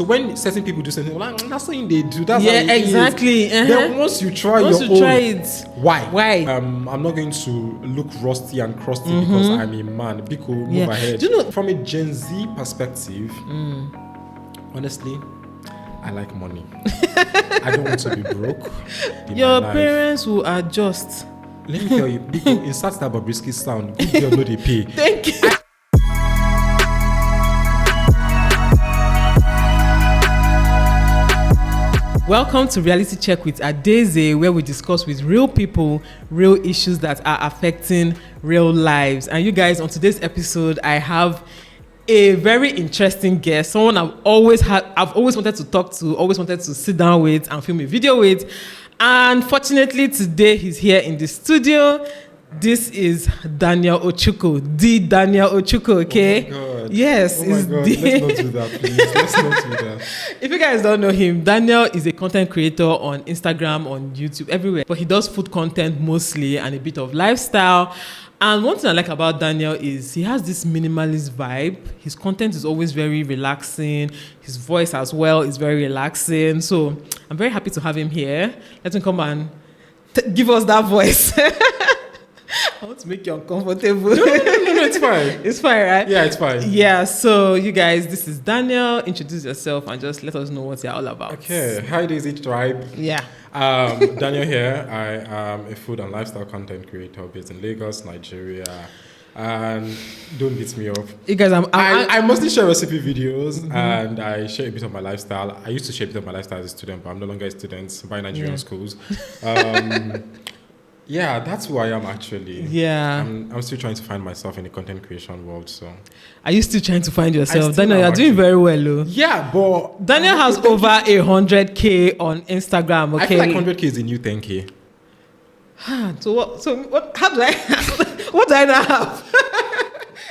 So when certain people do something, like, that's something they do. That's yeah, how it exactly. Is. Then once you try your own, try it, why? Why? I'm not going to look rusty and crusty because I'm a man. Biko, move ahead. Do you know, from a Gen Z perspective, honestly, I like money. I don't want to be broke. Your parents will adjust. Let me tell you, Biko, insert that Bobrisky sound. Good girl, no they pay. Thank you. Welcome to Reality Check with Adaeze, where we discuss with real people, real issues that are affecting real lives. And you guys, on today's episode, I have a very interesting guest, someone I've always wanted to talk to, always wanted to sit down with and film a video with. And fortunately, today he's here in the studio. This is Daniel Ochuko, the Daniel Ochuko, okay? Oh my God. Yes. Oh my God. Let's not do that, please. Let's not do that. If you guys don't know him, Daniel is a content creator on Instagram, on YouTube, everywhere. But he does food content mostly and a bit of lifestyle. And one thing I like about Daniel is he has this minimalist vibe. His content is always very relaxing. His voice as well is very relaxing. So I'm very happy to have him here. Let him come and give us that voice. I want to make you uncomfortable. No, it's fine. It's fine, right? Yeah, it's fine. Yeah, so you guys, this is Daniel. Introduce yourself and just let us know what you're all about. Okay. Hi, Adaeze Tribe. Yeah. Daniel here. I am a food and lifestyle content creator based in Lagos, Nigeria. And don't beat me up. You guys, I mostly share recipe videos and I share a bit of my lifestyle. I used to share a bit of my lifestyle as a student, but I'm no longer a student by Nigerian schools. Yeah, that's who I am actually. Yeah. I'm still trying to find myself in the content creation world. So, are you still trying to find yourself? Daniel, am, you're doing very well, though. Yeah, but Daniel has over 100K on Instagram. Okay. I feel like 100K is the new 10K. So what? How do I? What do I now have?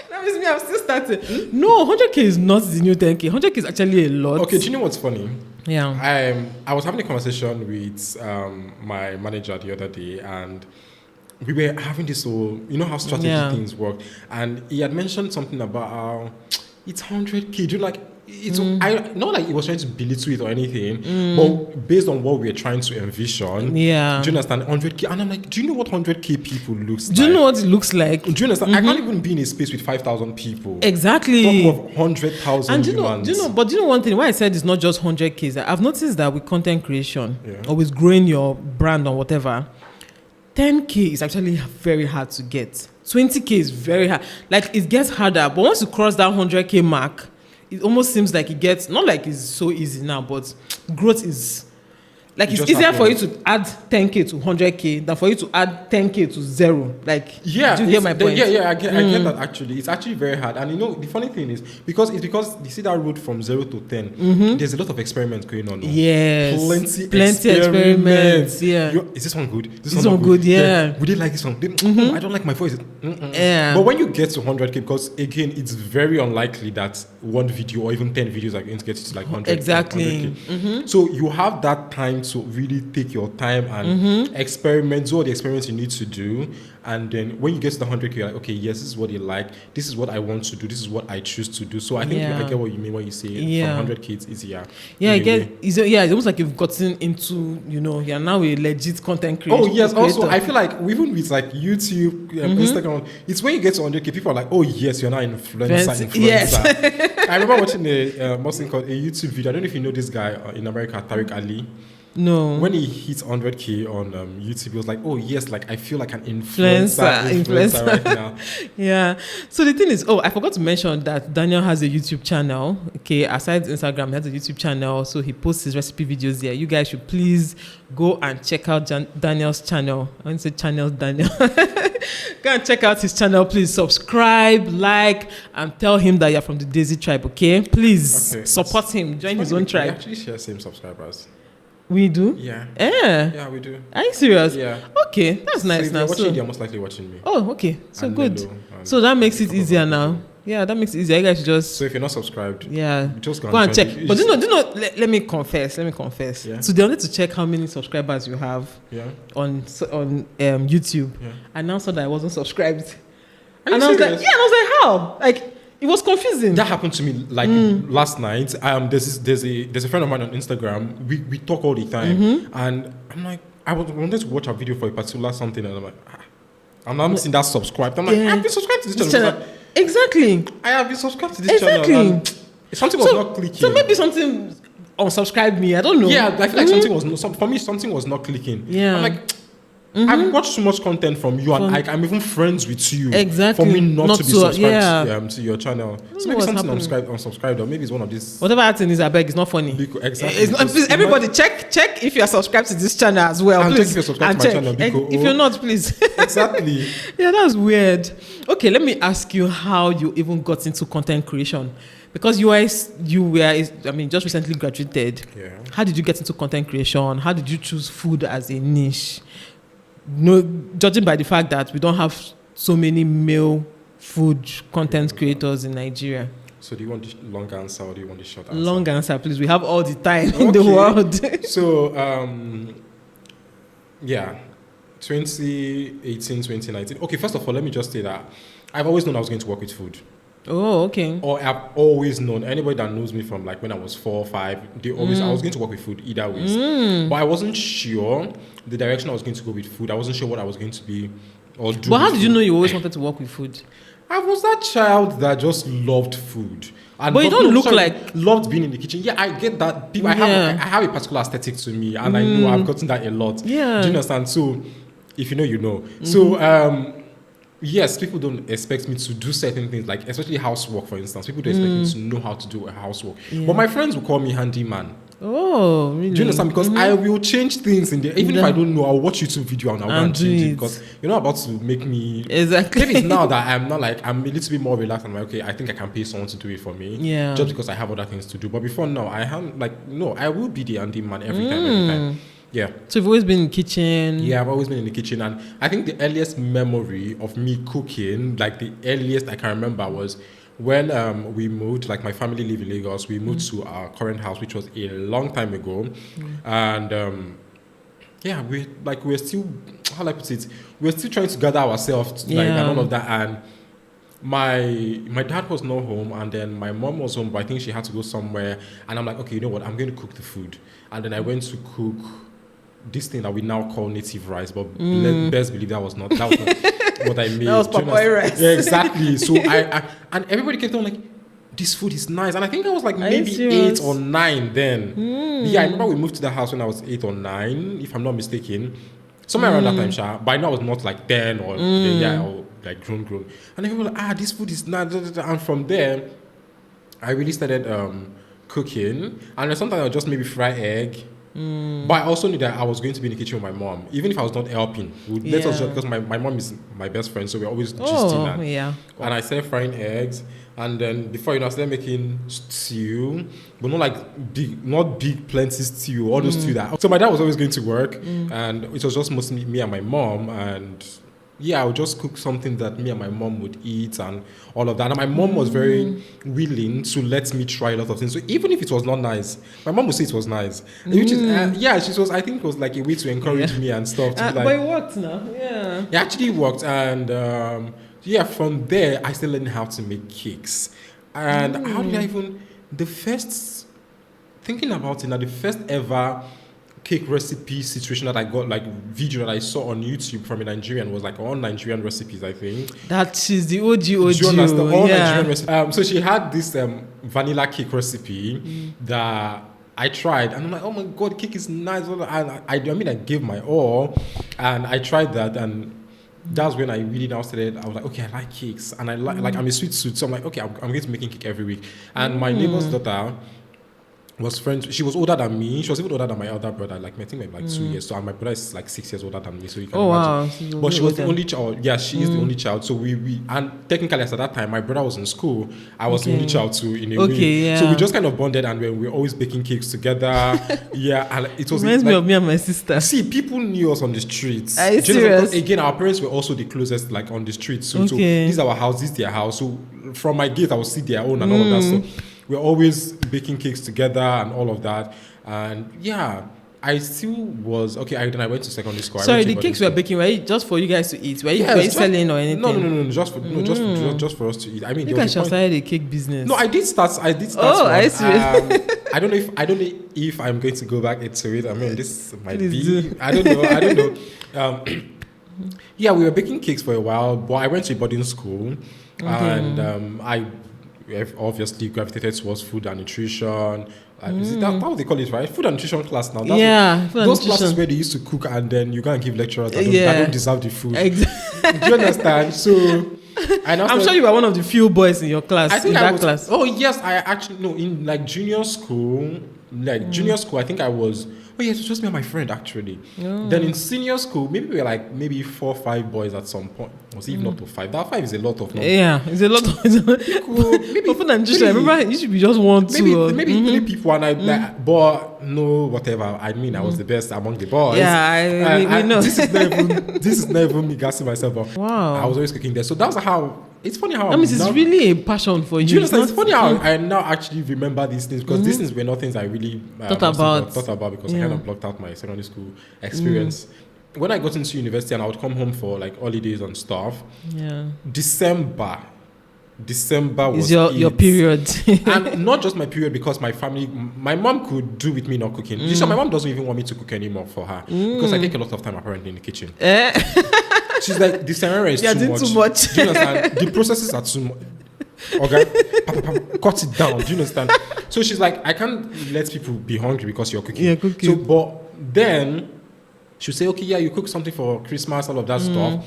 That means me. I'm still starting. No, 100K is not the new 10K. 100K is actually a lot. Okay, do you know what's funny? Yeah. I was having a conversation with my manager the other day, and we were having this whole, you know how strategy things work, and he had mentioned something about how it's 100K. Do you like? It's not like he was trying to belittle it or anything, but based on what we're trying to envision, do you understand? 100K, and I'm like, do you know what 100K people looks like? Do you know what it looks like? Do you understand? I can't even be in a space with 5,000 people. Exactly. Talking of 100,000 and humans. Do you know one thing? Why I said it's not just 100K is that I've noticed that with content creation, or with growing your brand or whatever, 10K is actually very hard to get. 20K is very hard. Like, it gets harder, but once you cross that 100K mark, it almost seems like it gets, not like it's so easy now, but growth is, like, it's easier for you to add 10K to 100K than for you to add 10K to zero. Like, do you get my point? I get that actually. It's actually very hard. And you know, the funny thing is, because you see that road from 0 to 10, there's a lot of experiments going on. Yes. Plenty experiments. Yeah. Is this one good? This one good, yeah. Would they like this one? I don't like my voice. Yeah. But when you get to 100K, because again, it's very unlikely that one video or even 10 videos are going to get you to like 100K. Exactly. 100K. So you have that time to really take your time and experiment, do all the experiments you need to do, and then when you get to the 100K, you're like, okay, yes, this is what you like, this is what I want to do, this is what I choose to do. So I think I get what you mean when you say from 100K it's easier. Yeah, it's almost like you've gotten into, you're now a legit content creator. Oh yes, also I feel like even with like YouTube, Instagram, it's when you get to 100K, people are like, oh yes, you're now influencer. Yes. I remember watching a YouTube video. I don't know if you know this guy in America, Tariq Ali. No. When he hit 100K on YouTube, he was like, oh yes, like I feel like an influencer right now. Yeah. So the thing is, I forgot to mention that Daniel has a YouTube channel. Okay, aside Instagram, he has a YouTube channel. So he posts his recipe videos there. You guys should please go and check out Daniel's channel. I want to say channel Daniel. Go and check out his channel. Please subscribe, like, and tell him that you're from the Adaeze Tribe. Okay, please support him. Join his own tribe. We actually share same subscribers. We do? Yeah. Yeah, we do. Are you serious? Yeah. Okay, that's nice. So if you're watching, they're most likely watching me. Oh, okay. So and good. So that makes it easier now. Yeah, that makes it easier. You guys should just. So if you're not subscribed, just go and check. But do you know? Let me confess. Yeah. So they wanted to check how many subscribers you have. Yeah. On YouTube. Yeah. I now saw that I wasn't subscribed. Are you I was serious? like, how? Like, It was confusing. That happened to me like last night. There's a friend of mine on Instagram. We talk all the time, and I'm like, I wanted to watch a video for a particular something, and I'm like, I'm not seeing that subscribed. I'm like, I've been subscribed to this channel. Like, exactly. I have been subscribed to this channel. And something was not clicking. So maybe something unsubscribed me. I don't know. Yeah, I feel like something was for me. Something was not clicking. Yeah. I'm like, I've watched so much content from you, and I'm even friends with you. Exactly. For me not to be subscribed to your channel. So maybe something unsubscribed, or maybe it's one of these. Whatever that thing is, I beg, it's not funny. Exactly. It's not, please, everybody, check if you are subscribed to this channel as well. And please. check if you're subscribed to my channel. If you're not, please. Exactly. Yeah, that's weird. Okay, let me ask you how you even got into content creation. Because you were, just recently graduated. Yeah. How did you get into content creation? How did you choose food as a niche? No, judging by the fact that we don't have so many male food content creators in Nigeria. So do you want the long answer or do you want the short answer? Long answer, please. We have all the time in the world. So, 2018, 2019. Okay, first of all, let me just say that I've always known I was going to work with food. Oh, okay. Or I've always known, anybody that knows me from like when I was 4 or 5, they always I was going to work with food either ways. But I wasn't sure the direction I was going to go with food. I wasn't sure what I was going to be or do. But how did you know you always wanted to work with food? I was that child that just loved food. And but you don't look like loved being in the kitchen. Yeah, I get that. People, I have a particular aesthetic to me, and I know I've gotten that a lot. Yeah. Do you understand? So, if you know, you know. So, yes, people don't expect me to do certain things, like especially housework, for instance. People don't expect me to know how to do a housework. Yeah. But my friends will call me handyman. Oh, really? Do you understand? Because I will change things in there. Even if I don't know, I'll watch YouTube video and I'll go and change it. Because you're not about to make me... Exactly. Maybe it's now that I'm a little bit more relaxed. I'm like, okay, I think I can pay someone to do it for me. Yeah. Just because I have other things to do. But before now, I will be the handyman every time. Yeah. So you've always been in the kitchen? Yeah, I've always been in the kitchen. And I think the earliest memory of me cooking, like the earliest I can remember, was when we moved, like my family live in Lagos, we moved to our current house, which was a long time ago. And we're still, how do I put it? We're still trying to gather ourselves, and all of that. And my dad was not home, and then my mom was home, but I think she had to go somewhere. And I'm like, okay, you know what? I'm going to cook the food. And then I went to cook this thing that we now call native rice, but best believe that was not what I made. That was Papai rice. Yeah, exactly. So I and everybody kept on like, this food is nice. And I think I was like maybe 8 or 9 then. Yeah, I remember we moved to the house when I was 8 or 9, if I'm not mistaken. Somewhere around that time, Sha. By now I was not like 10 or or like grown. And everyone was like, this food is nice. And from there, I really started cooking. And then sometimes I would just maybe fry egg. But I also knew that I was going to be in the kitchen with my mom, even if I was not helping. Let us just, because my mom is my best friend, so we're always gisting. And I started frying eggs, and then before you know, I started making stew, but not big plenty stew, all those stew that. So my dad was always going to work, and it was just mostly me and my mom, and I would just cook something that me and my mom would eat and all of that. And my mom was very willing to let me try a lot of things. So even if it was not nice, my mom would say it was nice. Which is, she was, I think it was like a way to encourage me and stuff. To but it worked now, yeah. It actually worked. And from there, I started learning how to make cakes. And how did I even, the first ever cake recipe situation that I got, like video that I saw on YouTube from a Nigerian, was like all Nigerian recipes, I think. That is the OG. Do you understand? All Nigerian recipes. So she had this vanilla cake recipe that I tried, and I'm like, oh my god, cake is nice. And I gave my all, and I tried that, and that's when I really now started. I was like, okay, I like cakes, and I like I'm a sweet tooth, so I'm like, okay, I'm going to be making cake every week. And my neighbor's daughter was friends. She was older than me. She was even older than my elder brother. Like I think maybe 2 years. So and my brother is like 6 years older than me. So you can imagine. Wow. But she was the only child. Yeah, she is the only child. So we and technically at that time my brother was in school. I was the only child too in a way. Yeah. So we just kind of bonded, and we were always baking cakes together. And it was reminds me of me and my sister. See, people knew us on the streets. Are you serious? Again, our parents were also the closest, like on the streets. So this is our house, this is their house. So from my gate, I would see their own and all of that stuff. We're always baking cakes together and all of that. And I still was okay. Then I went to secondary school. Sorry, the cakes we were baking, were you just for you guys to eat? Were you selling or anything? No, just for us to eat. I mean, you guys should started a cake business. No, I did start. Oh, I see. I don't know if I'm going to go back into it. I mean, this might be. I don't know. Yeah, we were baking cakes for a while, but I went to a boarding school, and I obviously gravitated towards food and nutrition. Is it that what they call it, right? Food and nutrition class now. Those classes where they used to cook and then you go and give lecturers that don't deserve the food. Exactly. Do you understand? So, I'm sure you were one of the few boys in your class. I think class. Oh yes, I actually no in like junior school. Junior school, I think I was. Oh yes, it was just me and my friend actually. Then in senior school, maybe we were maybe 4 or 5 boys at some point. Was it even up to 5? That 5 is a lot of numbers. Yeah, it's a lot of. Maybe food and nutrition. I remember it should be just 1, 2. Maybe 3 people and I but no whatever. I mean, I was the best among the boys. Yeah, we know. This is not even me gassing myself up. Wow, I was always cooking there, so that's how. It's funny how. It's really a passion for you. Do you understand? It's funny how I now actually remember these things because these things were not things I really thought about because I kind of blocked out my secondary school experience. When I got into university and I would come home for holidays and stuff. Yeah. December was your period. And not just my period because my mom could do with me not cooking. My mom doesn't even want me to cook anymore for her because I take a lot of time apparently in the kitchen. She's like, the scenario is too much. Do you understand? The processes are too much. Okay, cut it down. Do you understand? So she's like, I can't let people be hungry because you're cooking. Yeah, cooking. So, but then she'll say, okay, yeah, you cook something for Christmas, all of that stuff.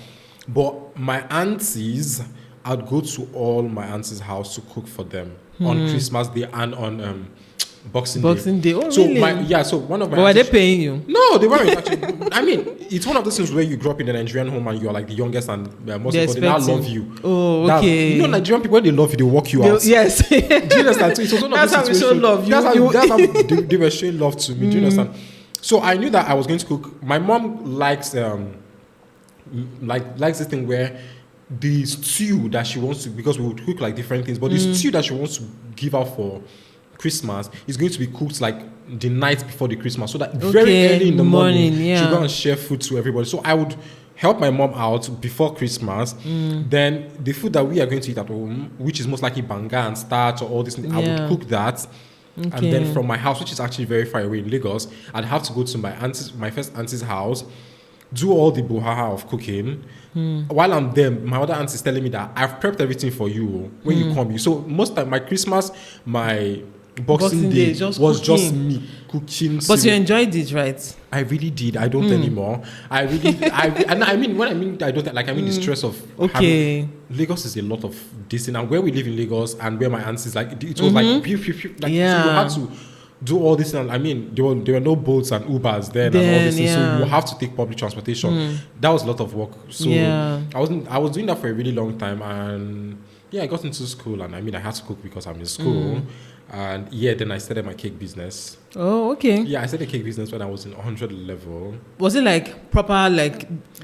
But my aunties, I'd go to all my aunties' house to cook for them on Christmas Day and on Boxing Day. Oh, so really? So one of my. But were they paying you? No, they weren't actually. I mean, it's one of those things where you grew up in a Nigerian home and you're like the youngest and most people they now love you. Oh, okay. Nigerian people when they love you, they walk you out. Yes. Do you understand? So it was one of that's how we show love. That's how they were showing love to me. Do you understand? So I knew that I was going to cook. My mom likes this thing where the stew that she wants to, because we would cook different things, but the stew that she wants to give out for Christmas is going to be cooked the night before the Christmas, so that very early in the morning she'll go and share food to everybody. So I would help my mom out before Christmas. Then the food that we are going to eat at home, which is most likely banga and starch or all this, I would cook that. Okay. And then from my house, which is actually very far away in Lagos, I'd have to go to my first auntie's house, do all the buhaha of cooking. While I'm there, my other aunt is telling me that I've prepped everything for you when you come. So most of my Christmas, my Boxing Day was just me cooking. But you enjoyed it, right? I really did. I don't anymore. I mean the stress of Lagos is a lot of this thing, and where we live in Lagos and where my aunts is it was pew, pew, pew, so you had to do all this, and I mean there were no boats and Ubers then and all this thing, so you have to take public transportation. That was a lot of work. So I was doing that for a really long time, and I got into school, and I mean I had to cook because I'm in school. And then I started my cake business. Oh, okay. Yeah, I started a cake business when I was in 100 level. Was it proper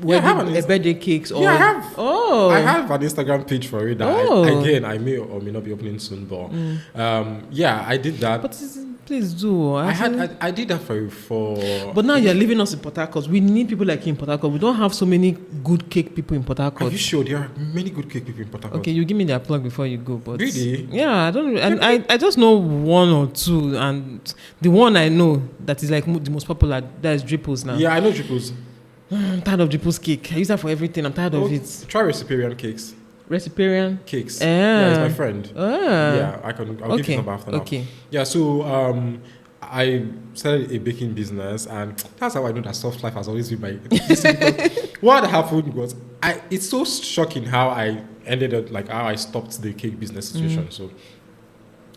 birthday cakes? Or? Yeah, I have. Oh. I have an Instagram page for it that I may or may not be opening soon, but I did that. But please do. I did that for. But now you're leaving us in Port Harcourt. We need people like you in Port Harcourt. We don't have so many good cake people in Port Harcourt. Are you sure there are many good cake people in Port Harcourt? Okay, you give me their plug before you go. But really? Yeah, I don't. And I just know 1 or 2, and the one I know that is the most popular, that is Dripples now. Yeah, I know Dripples. I'm tired of Dripples cake. I use that for everything. I'm tired of it. Try Recipierian cakes. Recipierian cakes. Yeah, he's my friend. Yeah, I'll give you some after now. Okay. Yeah, so I started a baking business, and that's how I know that soft life has always been my. What happened was, it's so shocking how I ended up how I stopped the cake business situation. So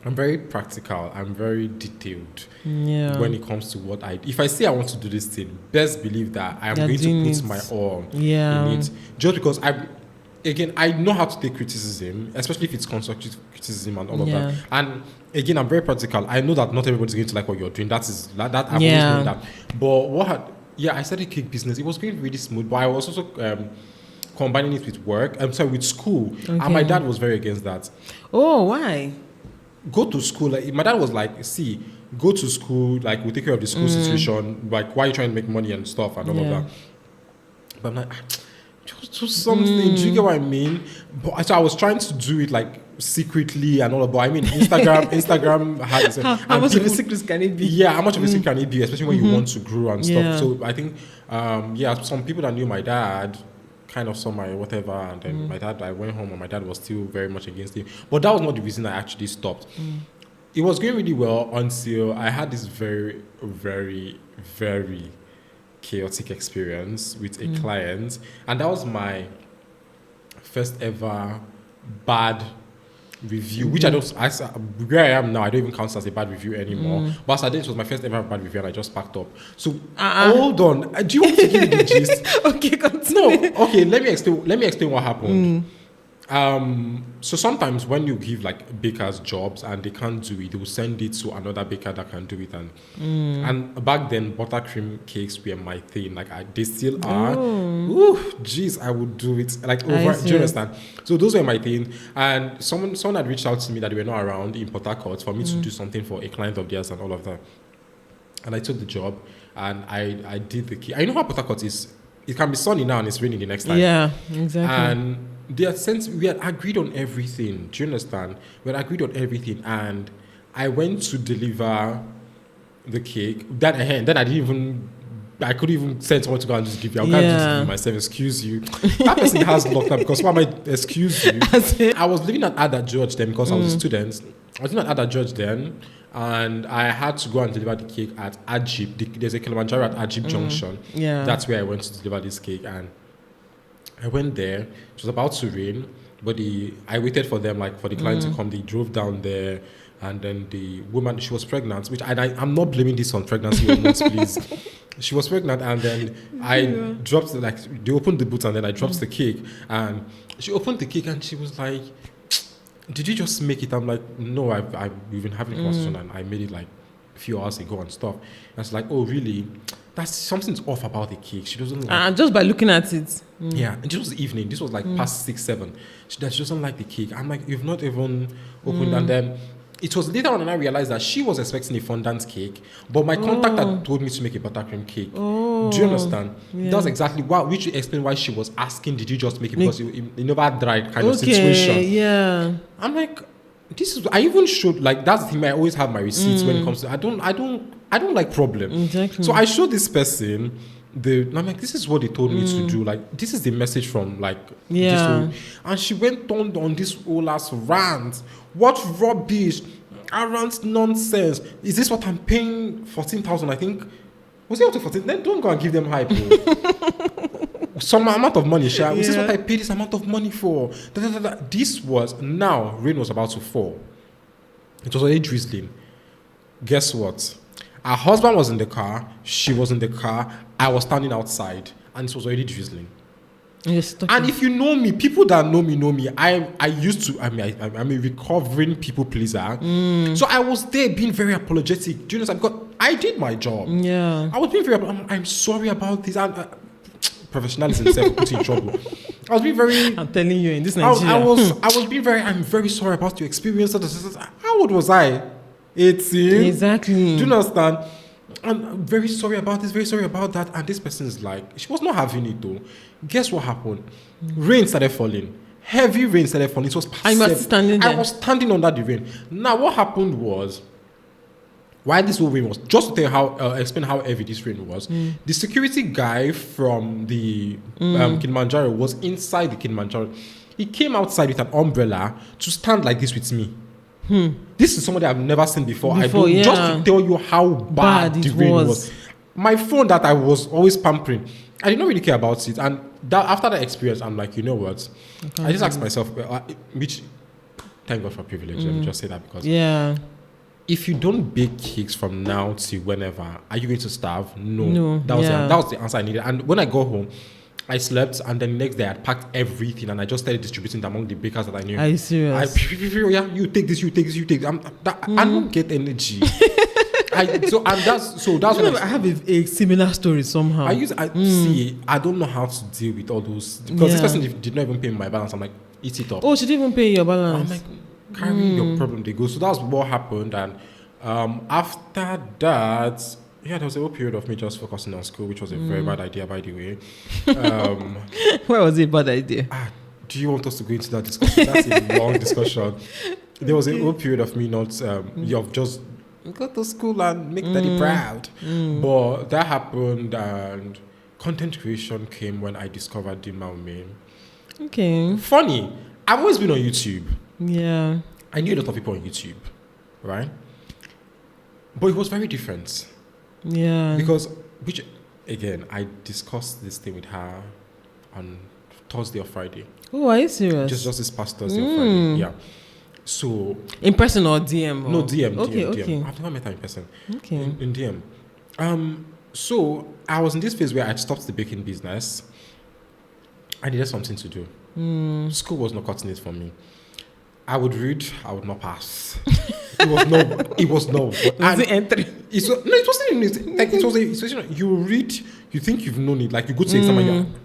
I'm very practical. I'm very detailed when it comes to what I. If I say I want to do this thing, best believe that I am going to put my all in it. Just because I know how to take criticism, especially if it's constructive criticism and all of that. And again, I'm very practical. I know that not everybody's going to like what you're doing. That I've always known that. But I started a cake business. It was going really smooth, but I was also combining it with work. With school. Okay. And my dad was very against that. Oh, why? Go to school. My dad was like, see, go to school, like we'll take care of the school situation, like why are you trying to make money and stuff and all of that. But I'm like, just something. Do you get what I mean? But so I was trying to do it like secretly and all of that. I mean, Instagram has how much of a secret can it be? Yeah, how much of a secret can it be, especially when you want to grow and stuff. So I think, some people that knew my dad kind of saw my whatever, and then my dad, I went home and my dad was still very much against it. But that was not the reason I actually stopped. It was going really well until I had this very, very, very chaotic experience with a client, and that was my first ever bad review, which where I am now, I don't even count as a bad review anymore. But as I did, it was my first ever bad review, and I just packed up. So hold on, do you want to give me the gist? Okay, continue. No, okay. Let me explain what happened. So sometimes when you give like bakers jobs and they can't do it, they will send it to another baker that can do it. And back then, buttercream cakes were my thing. Like they still are. Ooh, jeez, I would do it. Like over. Do you understand? So those were my thing. And someone had reached out to me that they were not around in Port Harcourt for me to do something for a client of theirs and all of that. And I took the job and I did the cake. I know how Port Harcourt is. It can be sunny now and it's raining the next time. Yeah, exactly. And we had agreed on everything. Do you understand? We had agreed on everything, and I went to deliver the cake. Then I couldn't even send someone to go and just give you. I can't just give you myself. Excuse you. That person has locked up because why am I? Excuse you. I was living at Adaeze Jideonwo then because I was a student. I was living at Adaeze Jideonwo then, and I had to go and deliver the cake at Ajib. There's a Kilimanjaro at Ajib Junction. Yeah, that's where I went to deliver this cake, and I went there. It was about to rain, but I waited for them, like for the client to come. They drove down there, and then the woman, she was pregnant, which I'm not blaming this on pregnancy hormones, please. She was pregnant, and then I dropped, like, they opened the boot, and then I dropped the cake, and she opened the cake, and she was like, "Did you just make it?" I'm like, "No, we've been having a conversation, and I made it like a few hours ago and stuff." And it's like, "Oh, really? That's something's off about the cake." She doesn't like. Just by looking at it. Yeah, and this was the evening. This was like past 6, 7. She doesn't like the cake. I'm like, "You've not even opened." And then it was later on, and I realized that she was expecting a fondant cake, but my contact had told me to make a buttercream cake. Do you understand? Yeah. That's exactly which explained why she was asking, "Did you just make it?" Because it never dried kind of situation. Yeah. I'm like, this is. I even showed, like, that's the thing. I always have my receipts when it comes to. I don't like problem. Exactly. So I showed this person I'm like, this is what they told me to do. Like, this is the message from this whole, and she went on this whole last rant. What rubbish, arrant nonsense. Is this what I'm paying 14,000? I think. Was it up to 14? Then don't go and give them hype. Some amount of money, Sha. Is this what I paid this amount of money for? This was, now rain was about to fall. It was already drizzling. Guess what? Her husband was in the car. She was in the car. I was standing outside, and it was already drizzling. And if you know me, people that know me. I'm a recovering people pleaser. So I was there being very apologetic. Do you understand? Because I did my job. Yeah. I was being very. I'm sorry about this. And professionalism itself put you in trouble. I was being very. I'm telling you, in this Nigeria, I was being very. I'm very sorry about your experience. How old was I? 18. Exactly. Do you understand? I'm very sorry about this, very sorry about that. And this person is like, she was not having it though. Guess what happened? Rain started falling. Heavy rain started falling. It was past 7. I was standing under the rain. Now what happened was, why this whole rain was, just to tell explain how heavy this rain was. The security guy from the Kilimanjaro was inside the Kilimanjaro. He came outside with an umbrella to stand like this with me. This is somebody I've never seen before. Just to tell you how bad the rain was. My phone that I was always pampering, I did not really care about it. And after that experience, I'm like, you know what? I just asked myself, which, thank God for privilege. Let me just say that, because if you don't bake cakes from now to whenever, are you going to starve? No. That was the answer I needed. And when I got home, I slept, and then the next day I packed everything, and I just started distributing it among the bakers that I knew. Are you serious? You take this, you take this, you take this. I don't get energy. That's what I have a similar story somehow. See, I don't know how to deal with all those, because this person did not even pay my balance. I'm like, eat it up. Oh, she didn't even pay your balance. I'm like, carry your problem, they go. So that's what happened, and After that, yeah, there was a whole period of me just focusing on school, which was a very bad idea, by the way. Why was it a bad idea? Do you want us to go into that discussion? That's a long discussion. There was a whole period of me not, of just go to school and make daddy proud. But that happened, and content creation came when I discovered the Malme. Okay. Funny, I've always been on YouTube. Yeah. I knew a lot of people on YouTube, right? But it was very different. Yeah. Because, which, again, I discussed this thing with her on Thursday or Friday. Oh, are you serious? Just this past Thursday or Friday, yeah. So... In person or DM? No, DM, okay, DM, okay. DM. I've never met her in person. Okay. In DM. So, I was in this phase where I stopped the baking business. I needed something to do. School was not cutting it for me. I would read, I would not pass. It was no. Was it entry? It wasn't even, like, it was a situation. You read, you think you've known it, like you go to exam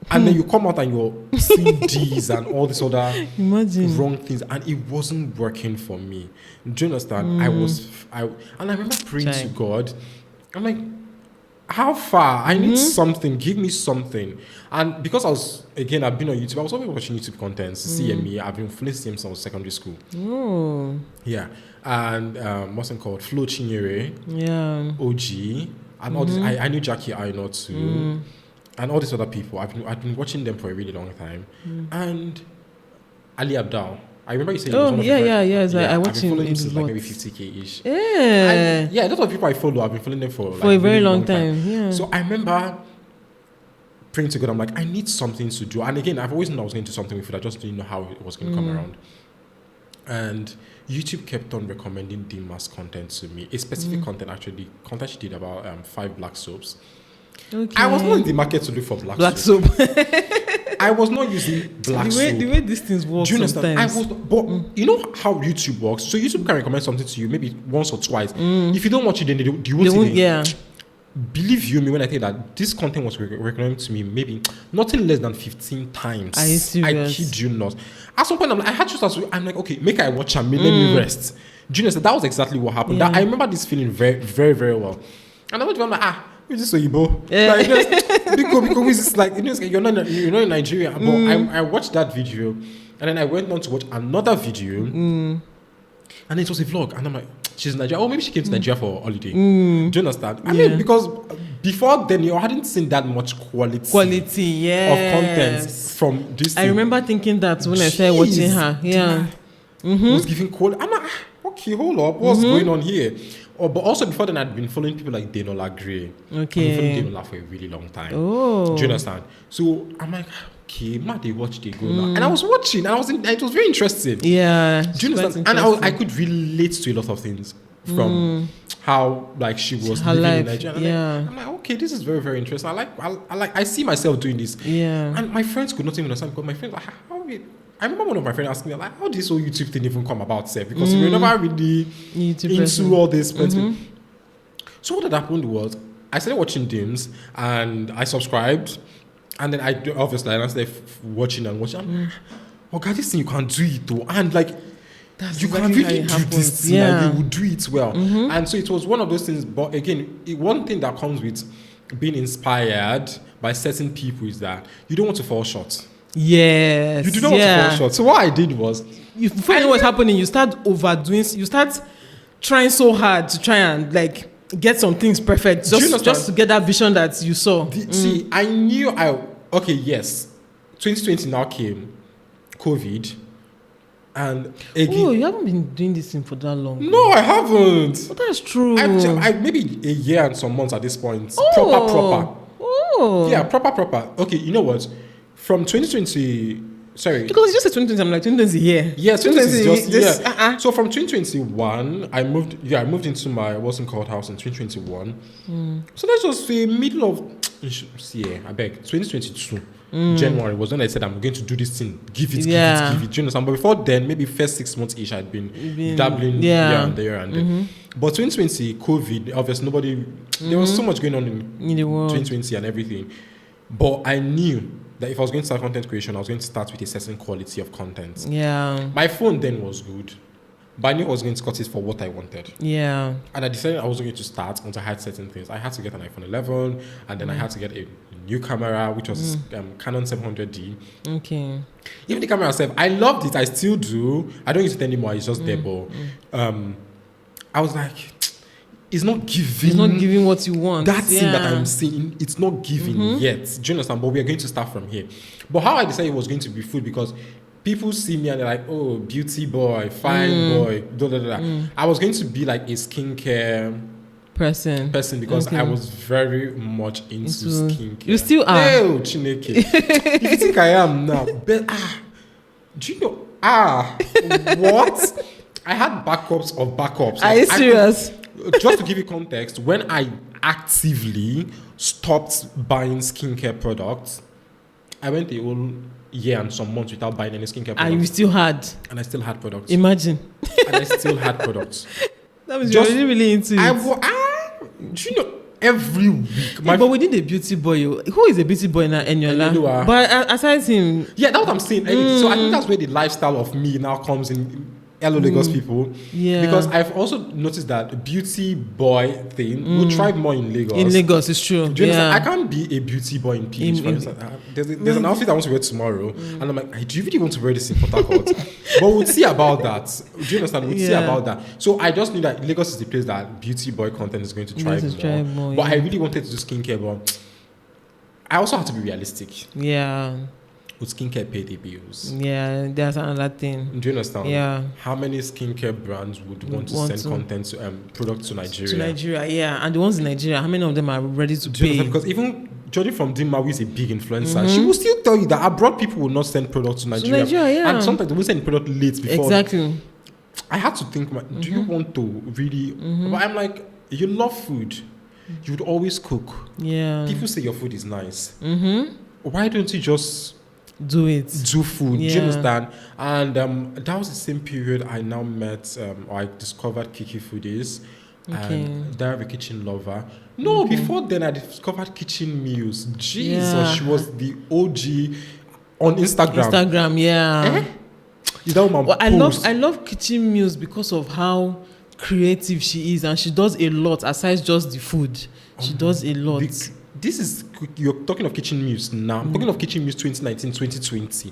and then you come out and you're seeing D's and all these other wrong things, and it wasn't working for me. Do you understand? And I remember praying to God. I'm like, how far? I need something. Give me something. And because I've been on YouTube. I was always watching YouTube content, CME. I've been following CME since secondary school. Oh. Yeah. And what's it called? Flo Chinyere. Yeah. OG. And all this. I knew Jackie Aino too. And all these other people. I've been watching them for a really long time. And Ali Abdal. I remember you saying I watched him. I've been following him since like maybe 50k-ish. Yeah. A lot of people I follow, I've been following them for a very long time. Yeah. So I remember praying to God, I'm like, I need something to do. And again, I've always known I was going to do something with it. I just didn't know how it was going to come around. And YouTube kept on recommending Dima's content to me. A specific content she did about 5 black soaps. Okay. I was not in the market to look for black soap. I was not using black soap. The way these things work. Do you understand? Sometimes. But you know how YouTube works. So YouTube can recommend something to you maybe once or twice. If you don't watch it, then they won't see it. Yeah. Believe you me when I tell you that this content was recommended to me maybe nothing less than 15 times. Are you serious? I kid you not. At some point, I had to start. I'm like, okay, make I watch and let me rest. Do you understand? That was exactly what happened. Yeah. I remember this feeling very, very, very well. And I went to I'm like, who's this Oyibo? Yeah. Like, because it's like, you're not in Nigeria. But I watched that video, and then I went on to watch another video, and it was a vlog, and I'm like, she's in Nigeria. Oh, maybe she came to Nigeria for holiday. Do you understand? I mean, because before then, you hadn't seen that much quality of content from this. I remember thinking that when I started watching her. Yeah. Was giving quality. I'm like, okay, hold up, what's going on here? But also before then, I'd been following people like Danola Gray. Okay. I've been following Danola for a really long time. Oh. Do you understand? So I'm like, okay, they watch, they go now. And I was watching, and it was very interesting. Yeah. Do you understand? And I could relate to a lot of things from how like she was her living life. in Nigeria. Yeah. I'm like, okay, this is very, very interesting. I see myself doing this. Yeah. And my friends could not even understand because my friends were like, I remember one of my friends asking me, like, how did this whole YouTube thing even come about, sir? Because we were never really into all this. So what had happened was, I started watching Dims, and I subscribed, and then I started watching. I'm like, oh God, this thing, you can't do it though. And like, you can really do this thing, like, you would do it well. And so it was one of those things, but again, one thing that comes with being inspired by certain people is that you don't want to fall short. Yes. You do not want to fall short. So what I did was, before you know what's happening, you start overdoing. You start trying so hard to try and like get some things perfect, just to get that vision that you saw. See, I knew yes, 2020 now came, COVID, and again. Oh, you haven't been doing this thing for that long. No, I haven't. Oh, that's true. I maybe a year and some months at this point. Proper. Oh. Yeah, proper. Okay, you know what? From 2020, sorry. Because you just said 2020, I'm like 2020 here. Yeah, 2020 is just, yeah. So from 2021, I moved into my house in 2021. So let's just say middle of, 2022. January was when I said I'm going to do this thing. Give it. Do you understand? But before then, maybe first 6 months-ish, I'd been dabbling here and there and there. But 2020, COVID, obviously there was so much going on in the world. 2020 and everything. But I knew that if I was going to start content creation, I was going to start with a certain quality of content. Yeah. My phone then was good. But I knew I was going to cut it for what I wanted. Yeah. And I decided I wasn't going to start until I had certain things. I had to get an iPhone 11, and then I had to get a new camera, which was Canon 700D. Okay. Even the camera itself, I loved it. I still do. I don't use it anymore. It's just there. But I was like, it's not giving. It's not giving what you want. That thing that I'm seeing, it's not giving yet. Do you understand? But we are going to start from here. But how I decided it was going to be food, because people see me and they're like, oh, beauty boy, fine boy, da da da. I was going to be like a skincare person because I was very much into skincare. You still are. Oh, Chineke. If you think I am now, but do you know? What? I had backups of backups. Are you serious? Just to give you context, when I actively stopped buying skincare products, I went a whole year and some months without buying any skincare products. And you still had? And I still had products. Imagine. And I still had products. That was just, you're really into it. Do you know, every week. But we need a beauty boy. Who is a beauty boy now? Eniola. But aside him. Yeah, that's what I'm saying. So I think that's where the lifestyle of me now comes in. Hello, Lagos people. Yeah. Because I've also noticed that beauty boy thing will thrive more in Lagos. In Lagos, it's true. Do you understand? I can't be a beauty boy in PH. There's an outfit I want to wear tomorrow. And I'm like, do you really want to wear this in Port Harcourt? But we'll see about that. Do you understand? We'll see about that. So I just knew that Lagos is the place that beauty boy content is going to thrive more. But I really wanted to do skincare, but I also have to be realistic. Yeah. Would skincare pay the bills? Yeah, that's another thing. Do you understand? Yeah. How many skincare brands would want to send content to products to Nigeria? To Nigeria, yeah. And the ones in Nigeria, how many of them are ready to pay? Because even judging from Dimma, who is a big influencer, she will still tell you that abroad people will not send products to Nigeria. And sometimes they will send product late before. Exactly. I had to think, do you want to really? But I'm like, you love food. You would always cook. Yeah. People say your food is nice. Why don't you just do it? Do food. Yeah. Do you understand? And that was the same period I now met or I discovered Kiki Foodies and Diary of a Kitchen Lover. No, before then I discovered Kitchen Meals. Jesus, she was the OG on Instagram. Instagram, yeah. Is that what my I love Kitchen Meals because of how creative she is, and she does a lot aside just the food. She does a lot. This is, you're talking of Kitchen Muse now. I'm talking of Kitchen Muse 2019, 2020.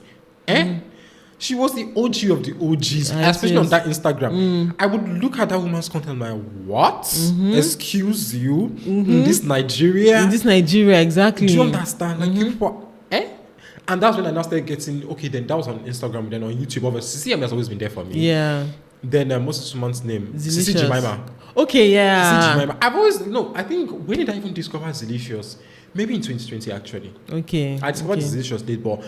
She was the OG of the OGs, especially on that Instagram. I would look at that woman's content and I'm like, what? Excuse you? In this Nigeria? In this Nigeria, exactly. Do you understand? Like, people, And that's when I now started getting, okay, then that was on Instagram, then on YouTube. Obviously, CCM has always been there for me. Yeah. Then what's this woman's name? Sisi Jemima. Okay, yeah. Sisi Jemima. I think, when did I even discover Zilicious? Maybe in 2020, actually. Okay. I discovered Zilicious late, but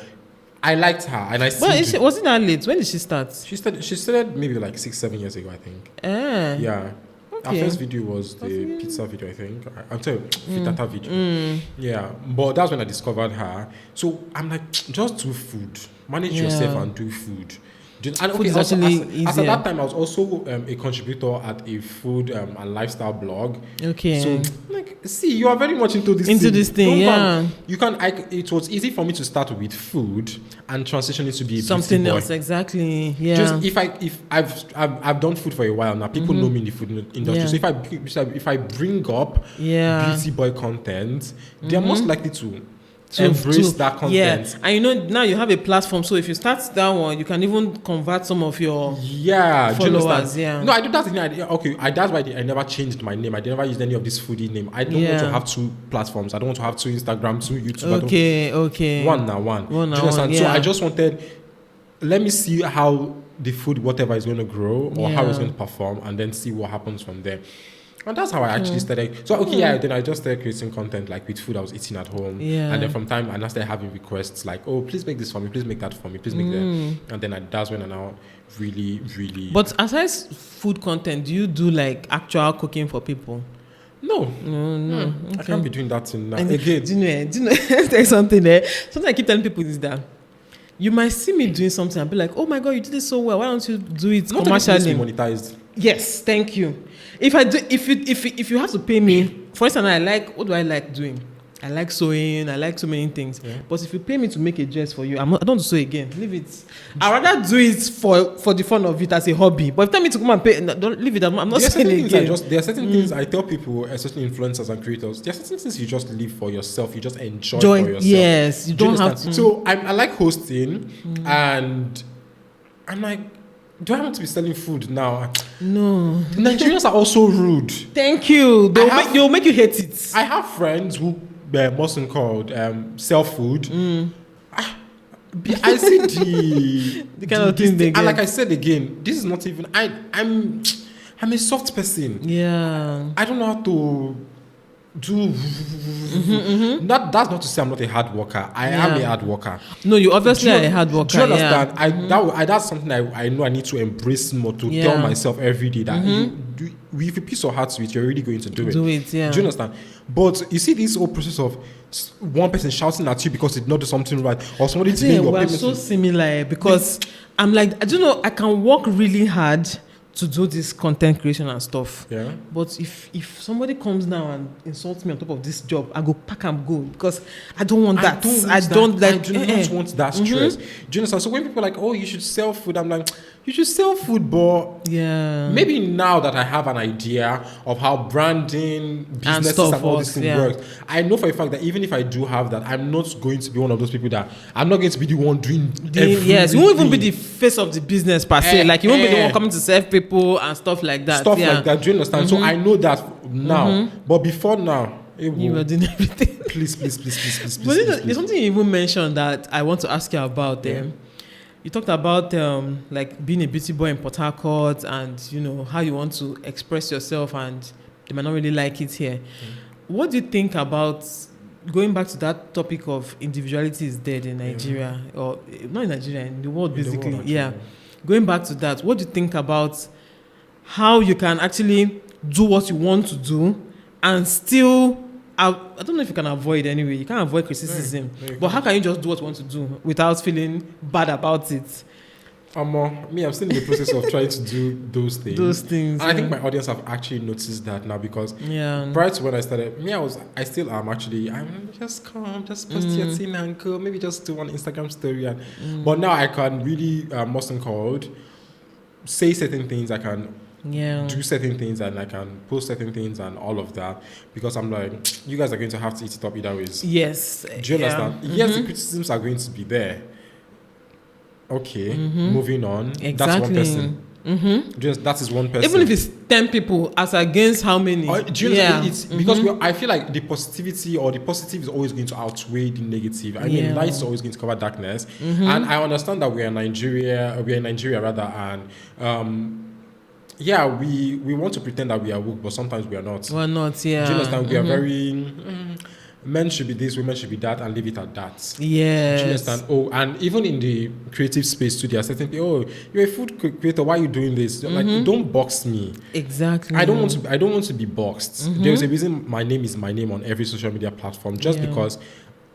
I liked her. And I still was it that late? When did she start? She started maybe like 6-7 years ago, I think. Yeah. Okay. Our first video was the pizza video, I think. I'm telling you, Fitata video. Yeah. But that's when I discovered her. So I'm like, just do food. Manage yourself and do food. And okay, as at that time, I was also a contributor at a food and lifestyle blog. Okay. So, like, see, you are very much into this thing. You can. It was easy for me to start with food and transition it to be something else. Exactly. Yeah. Just if I've done food for a while now, people know me in the food industry. So if I bring up beauty boy content, they are most likely to embrace that content. Yeah, and you know, now you have a platform, so if you start that one, you can even convert some of your followers. Yeah. No, I do that. That's why I never changed my name. I never used any of this foodie name. I don't want to have two platforms. I don't want to have two Instagram, two YouTube. Okay. One. So I just wanted, let me see how the food, whatever, is going to grow or how it's going to perform, and then see what happens from there. And that's how I actually started. So, then I just started creating content like with food I was eating at home. Yeah. And then from time, I started having requests like, oh, please make this for me, please make that for me, please make that. And then that's when I now really, really... But aside food content, do you do like actual cooking for people? No. Okay. I can't be doing that now. And again. Do you know, there's something there. Something I keep telling people is that you might see me doing something and be like, oh my God, you did it so well. Why don't you do it commercially? Monetized. Yes, thank you. If you have to pay me, for instance, what do I like doing? I like sewing. I like so many things. Yeah. But if you pay me to make a dress for you, I don't want to sew again. Leave it. I'd rather do it for the fun of it as a hobby. But if you tell me to come and pay, don't leave it. I'm not saying it again. There are certain things I tell people, especially influencers and creators. There are certain things you just live for yourself. You just enjoy for yourself. Yes, you don't have to. So I like hosting, and I'm like, do I want to be selling food now? No. Nigerians are also rude. Thank you. They'll make you hate it. I have friends who mustn't called sell food. I see the kind of thing they get. And like I said again, this is not even. I'm a soft person. Yeah. I don't know how to do. That's not to say I'm not a hard worker. I am a hard worker. No, you obviously are a hard worker. Do you understand? That's something I know I need to embrace more, to tell myself every day that if you put your heart to it, you're really going to do it. Do it, yeah. Do you understand? But you see this whole process of one person shouting at you because they did not do something right, or somebody delaying your payment. We're so similar because I'm like, I don't know, I can work really hard to do this content creation and stuff. Yeah. But if somebody comes now and insults me on top of this job, I go pack and go because I don't want that. I do not want that stress. Do you understand? So when people are like, oh, you should sell food, I'm like, you should sell food, but maybe now that I have an idea of how branding, businesses and all these things works, I know for a fact that even if I do have that, I'm not going to be one of those people that I'm not going to be the one doing everything. Yes, you won't even be the face of the business per se. Like you won't be the one coming to serve people and stuff like that. Like that, do you understand? So I know that now. But before now, you were doing everything. Please. But there's something you even mentioned that I want to ask you about them. You talked about like being a beauty boy in Port Harcourt and how you want to express yourself and they might not really like it here. What do you think about going back to that topic of individuality is dead in Nigeria or not in Nigeria, in the world basically? Going back to that, what do you think about how you can actually do what you want to do and still I don't know if you can avoid anyway. You can't avoid criticism. But how can you just do what you want to do without feeling bad about it? I'm still in the process of trying to do those things. And I think my audience have actually noticed that now because prior to when I started, I still am actually, I'm just come, just post your thing and go, maybe just do one Instagram story. But now I can really, say certain things, I can do certain things and I can post certain things and all of that because I'm like, you guys are going to have to eat it up either ways. Yes. Do you understand? Yes, the criticisms are going to be there. Okay, moving on. Exactly. That's one person. Just that is one person. Even if it's 10 people, as against how many? Do you know, it's because I feel like the positivity or the positive is always going to outweigh the negative. I mean, light is always going to cover darkness. And I understand that we are in Nigeria rather, and we want to pretend that we are woke, but sometimes we are not. We're not, Do you understand? We are very men should be this, women should be that, and leave it at that. Yes. Do you understand? Oh, and even in the creative space too, there are certain people, oh, you're a food creator, why are you doing this? Like, don't box me. Exactly. I don't want to be boxed. There's a reason my name is my name on every social media platform, just because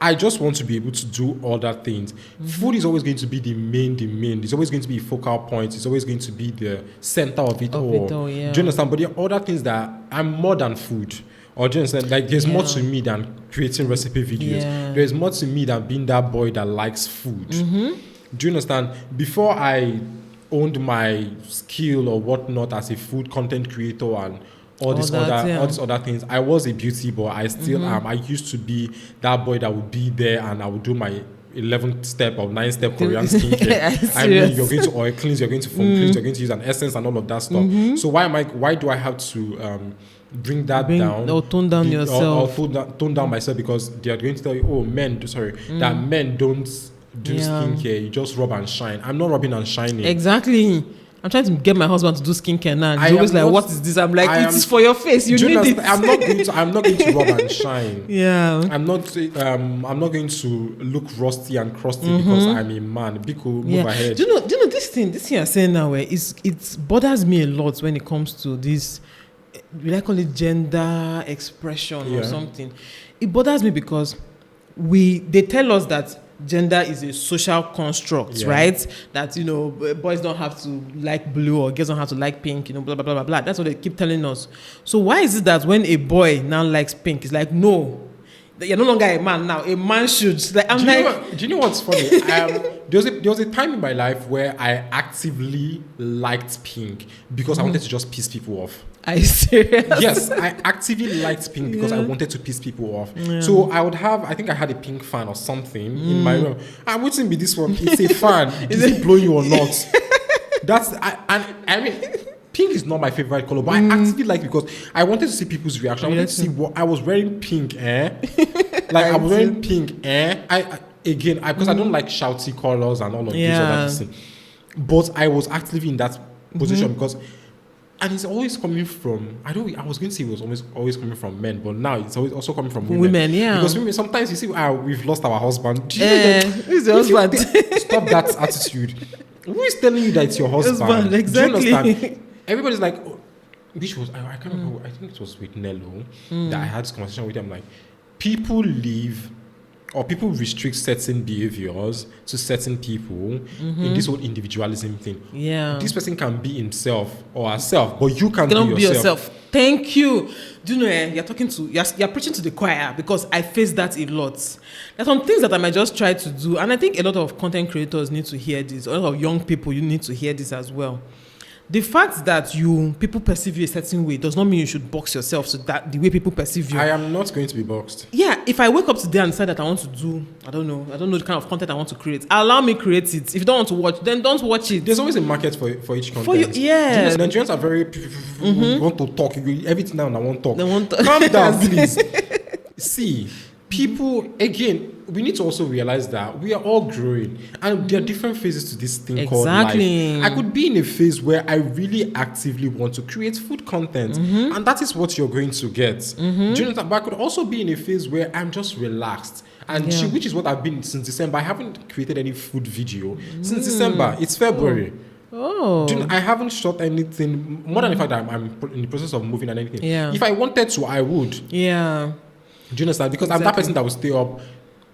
I just want to be able to do other things. Food is always going to be the main. It's always going to be a focal point. It's always going to be the center of it all. Do you understand? But there are other things that I'm more than food. Or do you understand? Like, there's more to me than creating recipe videos. There's more to me than being that boy that likes food. Do you understand? Before I owned my skill or whatnot as a food content creator and all these other things, I was a beauty boy. I still am. I used to be that boy that would be there and I would do my 11th step or 9th step Korean skincare. I mean, you're going to oil cleanse, you're going to foam cleanse, you're going to use an essence and all of that stuff. So why do I have to bring that down or tone down yourself or tone down myself because they are going to tell you, oh, that men don't do skincare, you just rub and shine. I'm not rubbing and shining. Exactly. I'm trying to get my husband to do skincare now. He's always like, what is this? I'm like, it is for your face. You need it. I'm not going to rub and shine. I'm not going to look rusty and crusty because I'm a man. Biko, move ahead. Do you know this thing you're saying now it bothers me a lot when it comes to this, will I call it gender expression or something? It bothers me because they tell us that gender is a social construct, right? That, boys don't have to like blue or girls don't have to like pink, blah, blah, blah, blah, blah. That's what they keep telling us. So why is it that when a boy now likes pink, it's like, no, You're no longer a man now. A man should. Like, do you know what's funny? There was a time in my life where I actively liked pink because I wanted to just piss people off. Are you serious? Yes, I actively liked pink because I wanted to piss people off. So I had a pink fan or something in my room. I wouldn't be this one. It's a fan. Is it blowing you or not? I mean, pink is not my favorite color, but I actively like it because I wanted to see people's reaction. I wanted to see what I was wearing pink, Like I was wearing pink, because I don't like shouty colors and all of this other things. But I was actively in that position because, and it's always coming from, I was going to say it was always coming from men, but now it's always also coming from women. Because women, sometimes you see, we've lost our husband. Who's the husband? Stop that attitude. Who is telling you that it's your husband? Exactly. Do you understand? Everybody's like, which was, I can't remember, I think it was with Nello that I had this conversation with him. Like, people restrict certain behaviors to certain people in this whole individualism thing. Yeah. This person can be himself or herself, but you can't be yourself. Thank you. Do you know, you're preaching to the choir because I face that a lot. There's some things that I might just try to do, and I think a lot of content creators need to hear this. A lot of young people, you need to hear this as well. The fact that people perceive you a certain way does not mean you should box yourself so that the way people perceive you. I am not going to be boxed. Yeah, if I wake up today and decide that I want to do, I don't know the kind of content I want to create, allow me create it. If you don't want to watch, then don't watch it. There's always a market for each content. Yeah. Nigerians are very, want to talk. Everything now I want to talk. Calm down, please. See, people, again, we need to also realize that we are all growing and there are different phases to this thing called life. I could be in a phase where I really actively want to create food content and that is what you're going to get. Do you know that? But I could also be in a phase where I'm just relaxed and which is what I've been since December. I haven't created any food video since December. It's February. I haven't shot anything more than the fact that I'm in the process of moving and anything. If I wanted to, I would. Do you understand? Because I'm that person that will stay up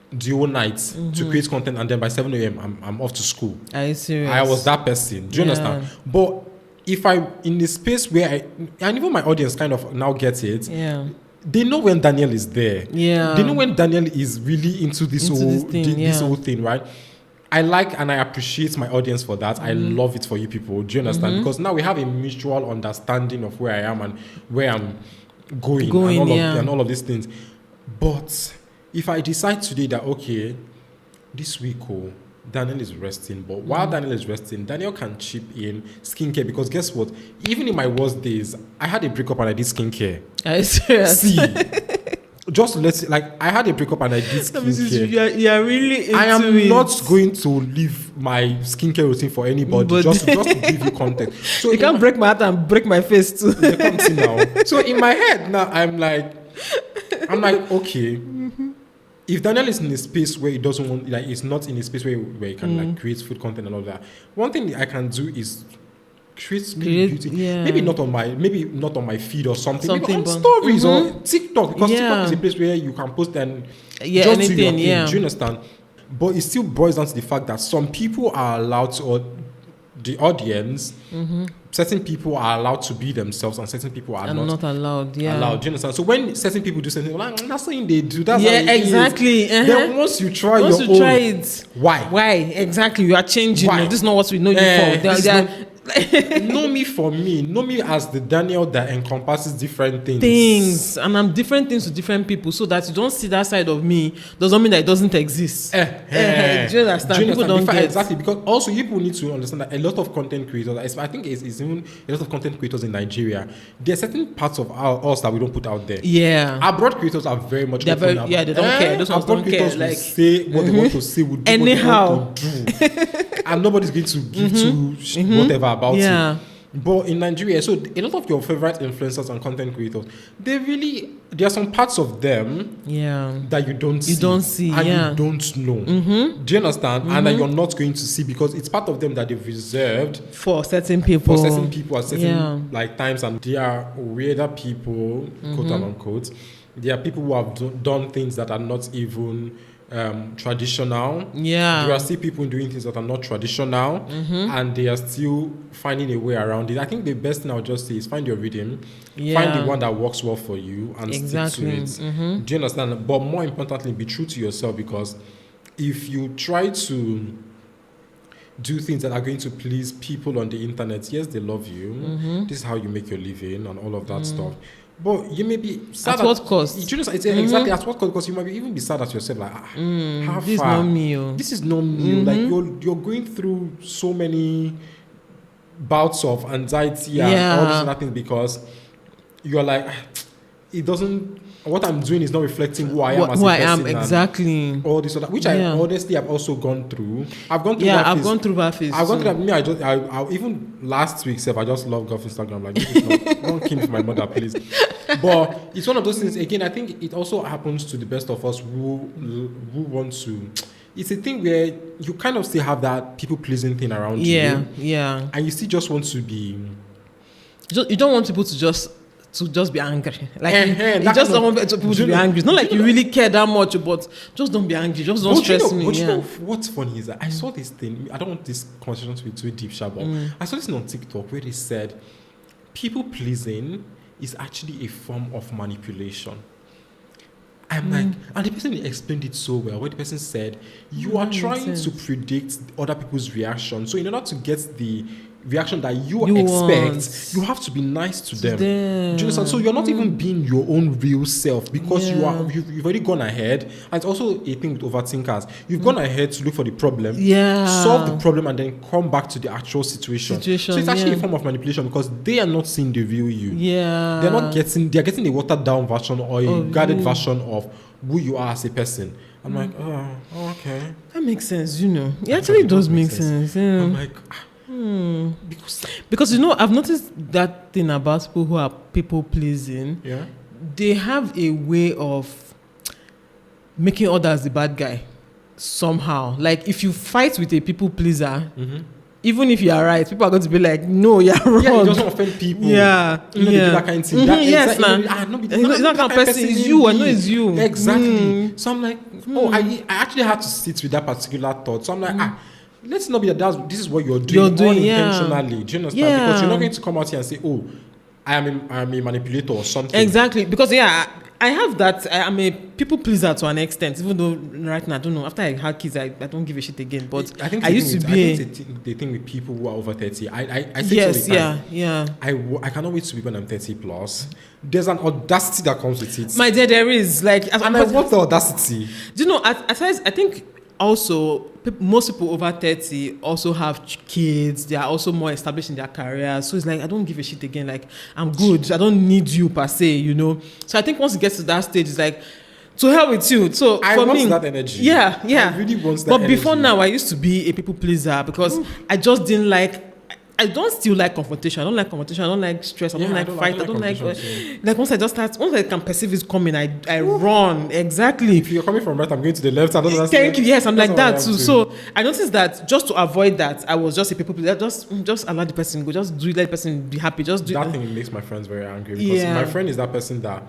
the whole night to create content and then by 7 a.m. I'm off to school. Are you serious? I was that person. Do you understand? But if I'm in a space where and even my audience kind of now gets it, they know when Daniel is there. They know when Daniel is really into this whole thing, right? I like and I appreciate my audience for that. I love it for you people. Do you understand? Because now we have a mutual understanding of where I am and where I'm going and all of these things. But if I decide today that, okay, this week, Daniel is resting, but while Daniel is resting, Daniel can chip in skincare because guess what? Even in my worst days, I had a breakup and I did skincare. Are you serious? See, I had a breakup and I did skincare. You're really into I am it. not going to leave my skincare routine for anybody, just to give you context. So you can't break my heart and break my face too. Now. So in my head now, I'm like, okay. If Daniel is in a space where he doesn't want, like, he's not in a space where he can like create food content and all that. One thing I can do is create beauty. Maybe not on my feed or something. Maybe on stories or TikTok because TikTok is a place where you can post and just do your thing. Do you understand? But it still boils down to the fact that some people are allowed to, or the audience, certain people are allowed to be themselves and certain people are not allowed. Do you understand? So when certain people do something, like, that's something they do. That's exactly. Then once you try it, why? Exactly. You are changing. This is not what we know you for. Know me for me. Know me as the Daniel that encompasses different things. And I'm different things to different people, so that you don't see that side of me doesn't mean that it doesn't exist. Do you understand? People don't get. Exactly, because also people need to understand that a lot of content creators, I think it's even a lot of content creators in Nigeria, there are certain parts of us that we don't put out there. Abroad creators are very much they don't care. Those ones don't care. Like, say what they want to say, would do anyhow. what they want to do. And nobody's going to give to whatever about it. But in Nigeria, so a lot of your favorite influencers and content creators, there are some parts of them that you don't see and you don't know. Do you understand? And that you're not going to see because it's part of them that they've reserved for certain people at certain like times. And they are weirder people, quote unquote. There are people who have done things that are not even traditional. Yeah. There are still people doing things that are not traditional, and they are still finding a way around it. I think the best thing I'll just say is find your rhythm, find the one that works well for you, and stick to it. Do you understand? But more importantly, be true to yourself, because if you try to do things that are going to please people on the internet, yes, they love you. This is how you make your living and all of that stuff. But you may be sad at what cost? You know, exactly at what cost? Because you might even be sad at yourself, like, how this far? is not me. This is not me. Like you're going through so many bouts of anxiety and all these other things, because you're like, it doesn't. What I'm doing is not reflecting who I am as a person. Exactly. All this other, which I honestly have also gone through. I've gone through. I've gone through that phase. I've gone through that. I even last week, I just love golf Instagram. Like, this is not, don't kill for my mother, please. But it's one of those things. Again, I think it also happens to the best of us who want to. It's a thing where you kind of still have that people pleasing thing around you. Yeah. And you still just want to be. You don't want people to just be angry. Like you just don't want people to be angry. It's not like you really care that much, but just don't be angry. Just don't stress me. But you know what's funny is that I saw this thing. I don't want this conversation to be too deep, but I saw this thing on TikTok where they said people pleasing is actually a form of manipulation. I'm like, and the person explained it so well, where the person said, you are trying to predict other people's reaction. So in order to get the reaction that you expect, you have to be nice to them. Do you understand? So you're not even being your own real self, because you've already gone ahead. And it's also a thing with overthinkers. You've gone ahead to look for the problem, solve the problem, and then come back to the actual situation. So it's actually a form of manipulation, because they are not seeing the real you. They're getting a watered down version or a guarded version of who you are as a person. I'm like, oh, okay. That makes sense, you know. It actually does make sense. Yeah. I'm like, because you know, I've noticed that thing about people who are people pleasing. Yeah. They have a way of making others the bad guy somehow. Like if you fight with a people pleaser, even if you are right, people are going to be like, no, you're wrong. Yeah, it doesn't offend people. Yeah. You know, they do that kind of thing. Yes, it's not that person, it's you. I know it's you. Exactly. So I'm like, I actually had to sit with that particular thought. So I'm like, let's not be that. This is what you're doing unintentionally. Do you understand? Because you're not going to come out here and say, oh, I am a manipulator or something. Exactly. Because I have that. I'm a people pleaser to an extent, even though right now I don't know. After I had kids, I don't give a shit again. But I think I used to be. I think the thing with people who are over 30. I say yes, yeah. I cannot wait to be when I'm 30 plus. There's an audacity that comes with it. My dear, there is like. And I want the audacity. Do you know? I think. Also, most people over 30 also have kids. They are also more established in their career. So it's like, I don't give a shit again. Like, I'm good. I don't need you per se, you know. So I think once it gets to that stage, it's like, to hell with you. So I want that energy. Yeah. I really want that but energy. Before now, I used to be a people pleaser because I just didn't like. I don't still like confrontation. I don't like confrontation. I don't like stress. I don't like fight. I don't like once I can perceive it coming, I run. Exactly. If you're coming from right, I'm going to the left. I don't know. Thank you. Yes, I'm like that too. So I noticed that just to avoid that, I was just a people pleaser. Just allow the person go. Just do it. Let the person be happy. Just do that. Thing makes my friends very angry because my friend is that person that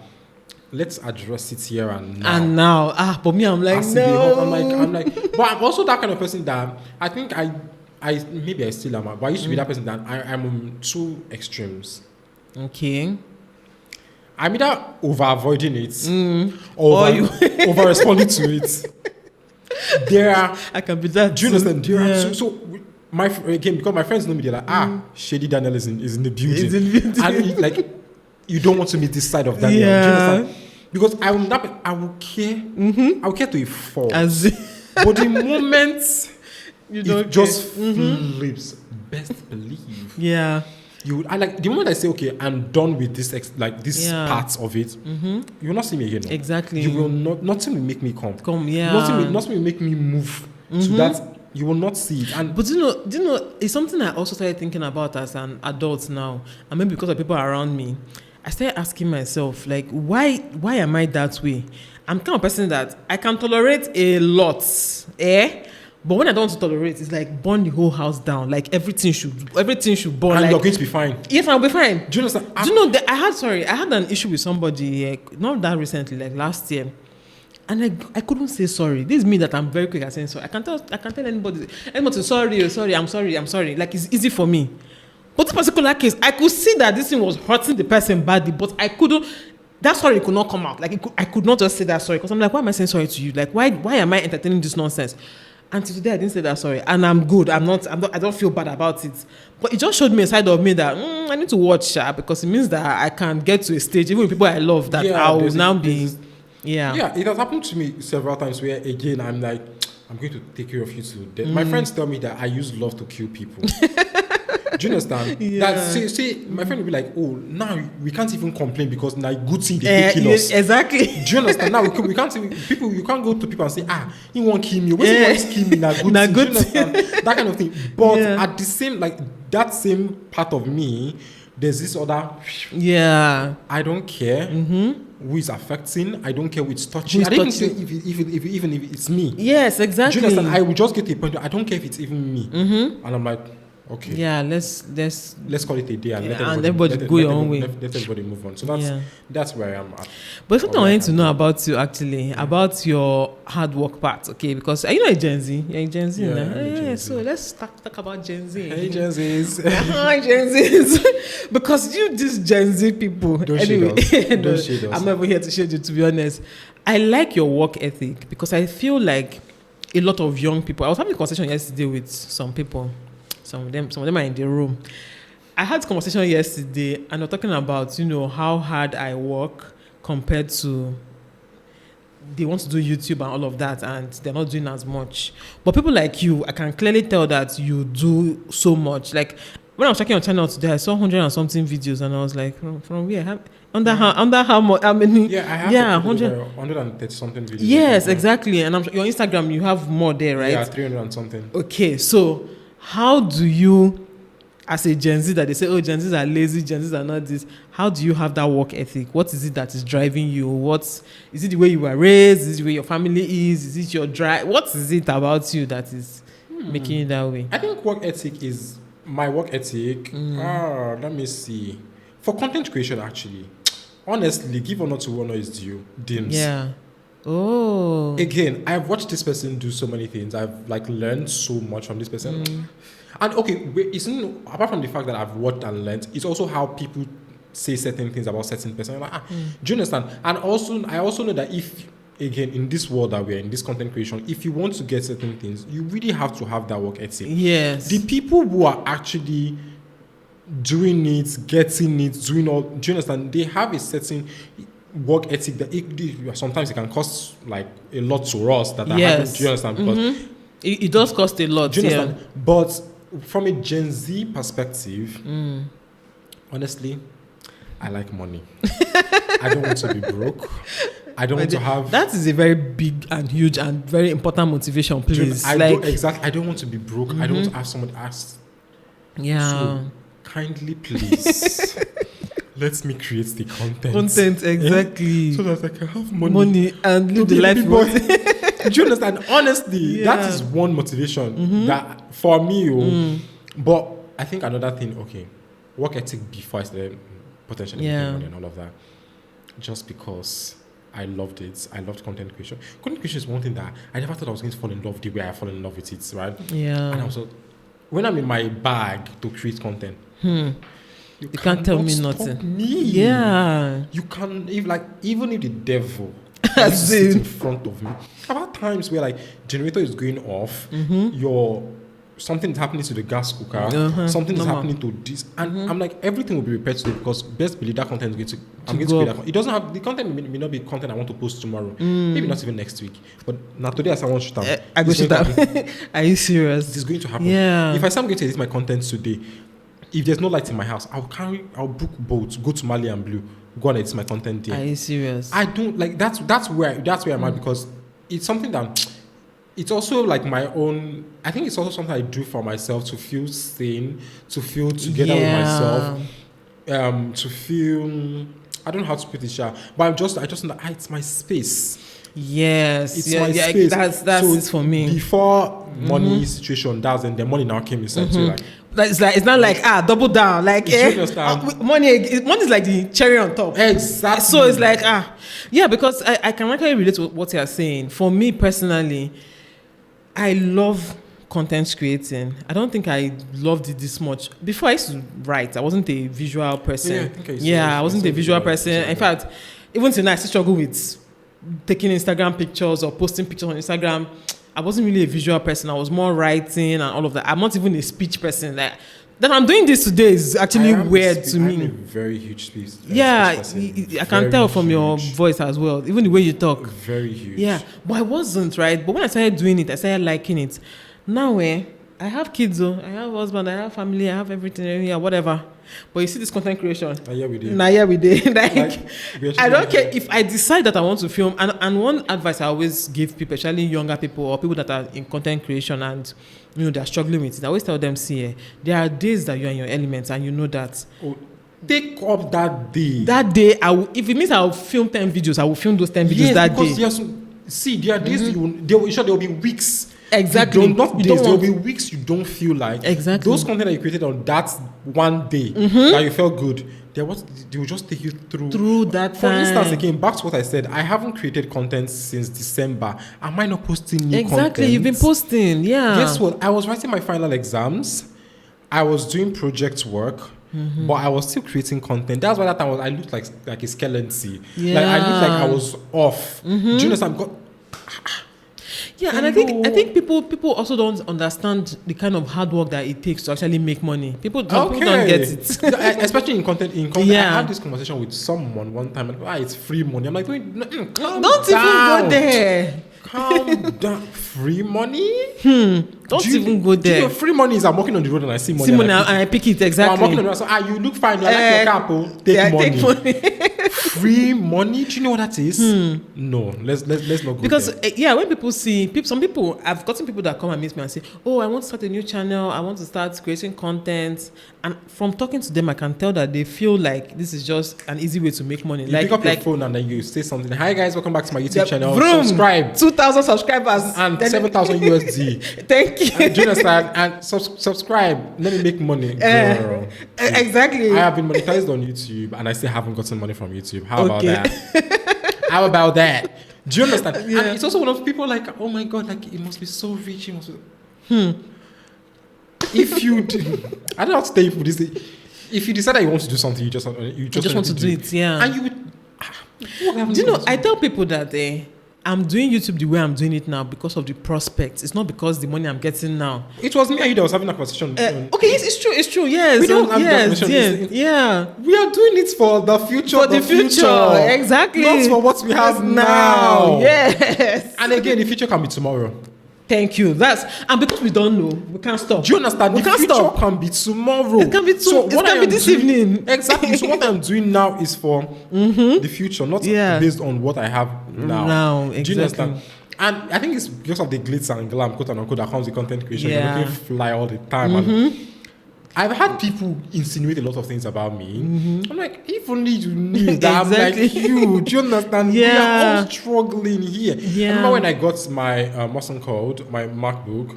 let's address it here and now. And now, but me, I'm like no. I'm like, but I'm also that kind of person that I think maybe I still am, but I used to be that person that I'm on two extremes. Okay. I'm either over avoiding it or over responding to it. I can be that. Do you understand? So because my friends know me, they're like, Shady Daniel is in the building. And like, you don't want to meet this side of Daniel. Yeah. Do you understand? Because I will care. I will care to a fault. But the moment it just flips. Best believe. Yeah. The moment I say, okay, I'm done with this parts of it, you will not see me again. Exactly. You will not. Nothing will make me come. Yeah. Nothing will make me move to that. You will not see it. But do you know? It's something I also started thinking about as an adult now, and maybe because of people around me. I started asking myself, like, why am I that way? I'm kind of person that I can tolerate a lot, But when I don't want to tolerate, it's like burn the whole house down. Like everything should burn. And like, you're going to be fine. Yes, I'll be fine. Do you understand? Do you know that I had an issue with somebody, not that recently, like last year. And I couldn't say sorry. This is me that I'm very quick at saying sorry. I can tell anybody sorry, I'm sorry. Like, it's easy for me. But this particular case, I could see that this thing was hurting the person badly, but I couldn't. That sorry could not come out. Like, I could not just say that sorry, because I'm like, why am I saying sorry to you? Like, why am I entertaining this nonsense? Until today, I didn't say that sorry, and I'm good. I don't feel bad about it. But it just showed me a side of me that I need to watch because it means that I can get to a stage, even with people I love, that I will now be. Yeah, it has happened to me several times where, again, I'm like, I'm going to take care of you to death. My friends tell me that I use love to kill people. Do you understand? Yeah. That say my friend will be like, oh, now we can't even complain because now good thing they kill us. Exactly. Do you understand? Now we can't even, people. You can't go to people and say, he won't kill me. What's he wants to kill me? Now good thing. Do you understand? That kind of thing. But at the same, like that same part of me, there's this other. Yeah. I don't care who is affecting. I don't care who it's touching. I don't care even if it's me. Yes, exactly. Do you understand? I will just get to a point where I don't care if it's even me. And I'm like, okay. Yeah, let's call it a day and let everybody go your own way. Let everybody move on. So that's where I am at. But something I wanted to know about you, actually, about your hard work part, okay? Because are you not a Gen Z? You're a Gen Z now. Yeah, so let's talk about Gen Z. Hey, Gen Zs. Hi, Gen Zs. Because you, these Gen Z people. Don't shade us. I'm never here to shade you, to be honest. I like your work ethic because I feel like a lot of young people. I was having a conversation yesterday with some people. Some of them are in the room. I had a conversation yesterday, and we're talking about, how hard I work compared to they want to do YouTube and all of that, and they're not doing as much. But people like you, I can clearly tell that you do so much. Like, when I was checking your channel today, I saw 100 and something videos, and I was like, from where? Under how much? How many? Yeah, I have 130 something videos. Yes, exactly. And your Instagram, you have more there, right? Yeah, 300 and something. Okay, so how do you, as a Gen Z, that they say, oh, Gen Zs are lazy, Gen Zs are not this, how do you have that work ethic? What is it that is driving you? Is it the way you were raised? Is it the way your family is? Is it your drive? What is it about you that is making it that way? I think my work ethic. Let me see. For content creation, actually, honestly, give honor to honor is due. Dims. Yeah. Oh. Again, I've watched this person do so many things. I've learned so much from this person. And okay, apart from the fact that I've watched and learned, it's also how people say certain things about certain person. Like, do you understand? And also, I also know that if, again, in this world that we're in, this content creation, if you want to get certain things, you really have to have that work ethic. Yes. The people who are actually doing it, getting it, doing all, do you understand? They have a certain work ethic that sometimes it can cost like a lot to us. That happens. Do you understand? Because it does cost a lot. Do you understand? But from a Gen Z perspective, honestly, I like money. I don't want to be broke. I don't want to have. That is a very big and huge and very important motivation, please. I don't want to be broke. I don't want to have someone ask. Yeah. So kindly, please. Let me create the content. Exactly. So that I can have money and live the life. Do you understand? Honestly, that is one motivation that for me. But I think another thing, work ethic before I started potentially making money and all of that. Just because I loved it. I loved content creation. Content creation is one thing that I never thought I was going to fall in love the way I fall in love with it, right? Yeah. And also, when I'm in my bag to create content, you can't tell me nothing. Me. Yeah. You can, even if the devil is in front of me. About times where generator is going off, something is happening to the gas cooker, something is happening to this, and I'm like, everything will be repaired today because best believe that content is going to create that. It doesn't have, the content may not be content I want to post tomorrow, maybe not even next week, but now today as I want to shoot out. I go shoot out. Are you serious? This is going to happen. Yeah. If I say I'm going to edit my content today, if there's no light in my house, I'll book boats, go to Mali and Blue, go and edit my content there. Are you serious? I don't that's where I'm at, because it's something that it's also my own. I think it's also something I do for myself to feel sane, to feel together with myself, to feel I don't know how to put it, but I just know it's my space. Yes, It's my space. That's so it for me. Before money situation, and the money now came inside too. It's not like double down. Like money is like the cherry on top. Exactly. So it's like because I can actually relate to what you are saying. For me personally, I love content creating. I don't think I loved it this much. Before I used to write, I wasn't a visual person. I wasn't a visual person. In fact, even till now I still struggle with taking Instagram pictures or posting pictures on Instagram. I wasn't really a visual person. I was more writing and all of that. I'm not even a speech person. That I'm doing this today is actually weird to me. I'm a very huge speech. I can tell from your voice as well, even the way you talk. Very huge. Yeah, but I wasn't, right? But when I started doing it, I started liking it. Now, I have kids, I have husband, I have family, I have everything, whatever. But you see this content creation. Now, we did. I don't care if I decide that I want to film. And one advice I always give people, especially younger people or people that are in content creation and they're struggling with it. I always tell them, there are days that you're in your elements and you know that. Take up that day. That day, if it means I'll film 10 videos, I will film those 10 videos that day. There are days there will be weeks. Exactly. There will be weeks you don't feel like. Exactly. Those content that you created on that one day that you felt good, they will just take you through that time. For instance, again, back to what I said, I haven't created content since December. Am I not posting new content? Exactly, you've been posting, yeah. Guess what? I was writing my final exams. I was doing project work. But I was still creating content. That's why that time I looked like a skeleton. Yeah. I looked like I was off. Do you understand? Yeah, and I think people also don't understand the kind of hard work that it takes to actually make money. People don't get it. Especially in content. Yeah. I had this conversation with someone one time, and it's free money. I'm like, don't even go there. Calm down. Free money? Don't even go there. Free money is I'm walking on the road and I see money. And I pick it, exactly. I'm walking on the road, so you look fine. I like your cap. Take money. Free money? Do you know what that is? No, let's not go because there. When people see some people, I've gotten people that come and meet me and say, I want to start a new channel, I want to start creating content, and from talking to them I can tell that they feel like this is just an easy way to make money. You pick up your phone and then you say something. Hi guys, welcome back to my YouTube channel. Subscribe. 2,000 subscribers and 7,000 USD. Thank you. Do you understand? And subscribe. Let me make money, girl. Exactly. I have been monetized on YouTube and I still haven't gotten money from YouTube. How about that? How about that? Do you understand? Yeah. And it's also one of people like, oh my god, like it must be so rich. It must be... If you I don't know how to tell you this. If you decide that you want to do something, you just want to do it. Yeah. And you would. Do you know? I tell people that I'm doing YouTube the way I'm doing it now because of the prospects. It's not because the money I'm getting now. It was me and you that was having a conversation. Okay, it's true. It's true. Yes. We don't have yeah. We are doing it for the future. For the future. Exactly. Not for what we have now. Yes. And again, the future can be tomorrow. Thank you. And because we don't know, we can't stop. Do you understand? We can't stop. It can be tomorrow. It can be this evening. Exactly. So what I'm doing now is for the future, not based on what I have now. Exactly. Do you understand? And I think it's because of the glitz and glam, quote and unquote, that comes with content creation. You're looking fly all the time. And I've had people insinuate a lot of things about me. I'm like, if only you knew that I'm like you. Do you understand? We are all struggling here. I remember when I got my Muscle Code, my MacBook,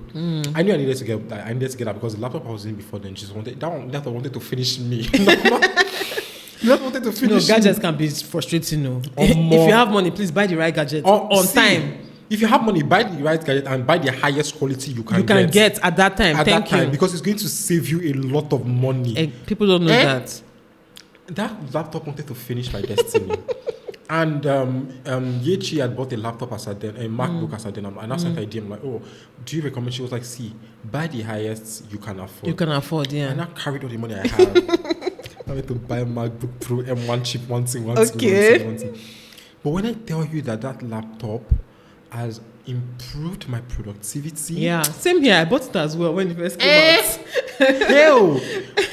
I knew I needed to get that because the laptop I was in before then, that wanted to finish me. Wanted to finish gadgets can be frustrating. If you have money, please buy the right gadget on time. If you have money, buy the right gadget and buy the highest quality you can get at that time. Thank you. Because it's going to save you a lot of money. People don't know that. That laptop wanted to finish my destiny. And Yechi had bought a laptop as a MacBook as a then. And I sent her a DM like, do you recommend? She was like, buy the highest you can afford. You can afford, yeah. And I carried all the money I have. I went to buy a MacBook Pro M1 chip, one thing. But when I tell you that laptop has improved my productivity. Yeah, same here. I bought it as well when it first came out. Hell,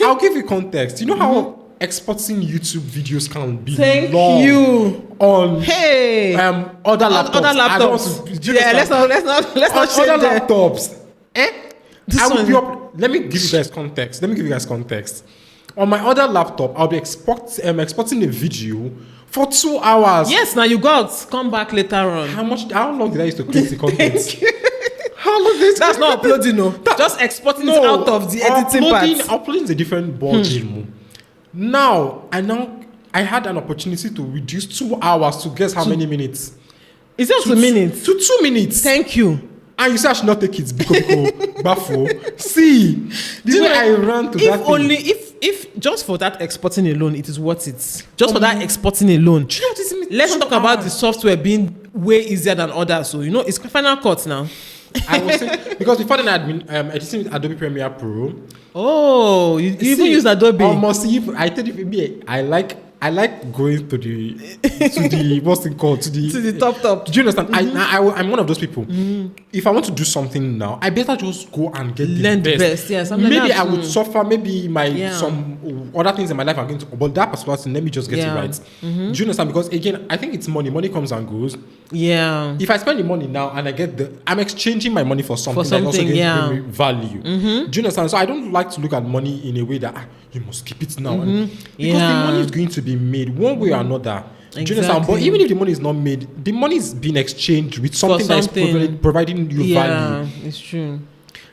I'll give you context. You know how exporting YouTube videos can be Thank long you. On other laptops. Let's not change other laptops. Let me give you guys context. On my other laptop, I'll be exporting a video for 2 hours. Yes, now you got come back later on. How long did I use to create the content? How long did That's not uploading, no. Just exporting it out of the editing part. Uploading is a different ball game. Now I had an opportunity to reduce 2 hours to guess how many minutes. Is it 2 minutes? To 2 minutes. Thank you. And you say I should not take it because Bafo. See, the way I ran to that thing. If just for that exporting alone, it is worth it. Just for that exporting alone. Do you know what this means? Let's not talk about the software being way easier than others. So it's Final Cut now. I was saying, because before then I had been editing with Adobe Premiere Pro. Oh, you even use Adobe? Almost. I tell you, I like going to the what's it called, to the top. Do you understand? I'm one of those people. If I want to do something now, I better just go and get the best. Yeah, maybe I would suffer. Maybe some other things in my life are going to. But that particular thing, let me just get it right. Do you understand? Because again, I think it's money. Money comes and goes. Yeah. If I spend the money now and I'm exchanging my money for something that also going to bring me value. Do you understand? So I don't like to look at money in a way that you must keep it now. Because the money is going to be made one way or another. Do you understand? But even if the money is not made, the money is being exchanged with something that is providing you value. Yeah, it's true.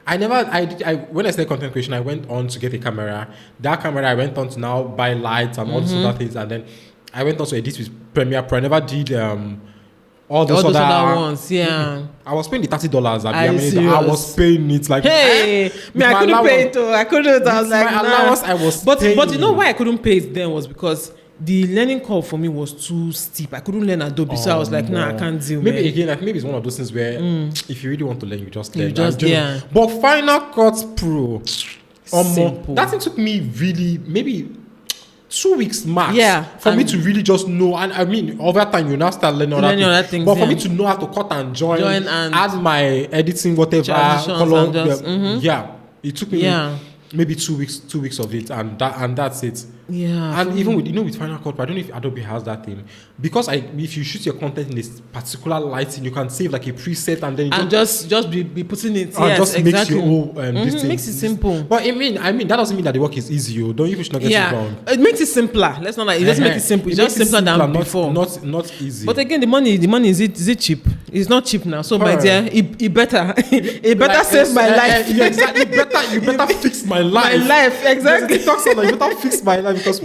When I started content creation, I went on to get a camera. That camera, I went on to now buy lights and all these other things. And then I went on to edit with Premiere Pro. I never did all those other ones. Yeah. I was paying the $30. I was paying it like, hey, I couldn't pay it. I couldn't. I was like, my allowance, I was paying. But you know why I couldn't pay it then was because the learning curve for me was too steep. I couldn't learn Adobe, so I was like, I can't deal. Maybe again, I think maybe it's one of those things where if you really want to learn, you just learn. But Final Cut Pro, simple. That thing took me really maybe 2 weeks max for me to really just know. And I mean, over time you now start learning other things. But for me to know how to cut and join and add my editing, whatever color, it took me maybe 2 weeks of it, and that's it. Yeah. And even with Final Cut, I don't know if Adobe has that thing, because if you shoot your content in this particular lighting, you can save like a preset and then just be putting it. Just makes your whole makes it simple. But I mean that doesn't mean that the work is easy. Don't you should not get it wrong. It makes it simpler. Let's not it doesn't make it simple. It's just simpler than before. Not easy. But again, the money is it cheap? It's not cheap now. So my dear, it better save my life. Exactly. You better fix my life. My life, exactly. You better fix my life. Because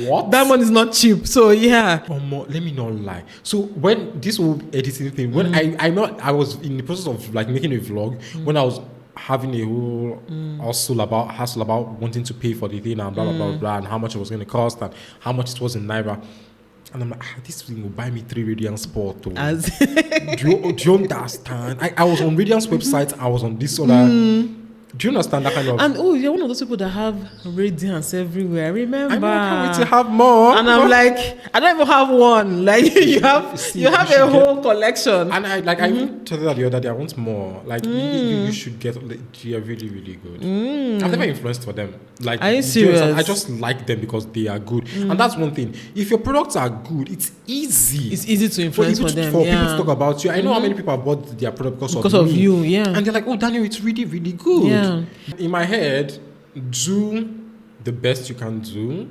what? That one is not cheap. So let me not lie. So when this whole editing thing, when I was in the process of like making a vlog, when I was having a whole hassle about wanting to pay for the thing and blah blah blah blah, and how much it was going to cost and how much it was in Naira. And I'm like, this thing will buy me 3 Radiant Sport. Do you understand? I was on Radiant's website. I was on this other. Do you understand that kind of? And you're one of those people that have radiance everywhere. Remember, I can't wait to have more. And I'm like, I don't even have one. Like you have a whole collection. And I even told her the other day, I want more. Like you should get. They are really really good. I've never influenced for them. Like, are you serious? I just like them because they are good. And that's one thing. If your products are good, it's easy. It's easy to influence for them. For people to talk about you. I know how many people have bought their product because of you. Yeah. And they're like, oh Daniel, it's really really good. Yeah. In my head, do the best you can do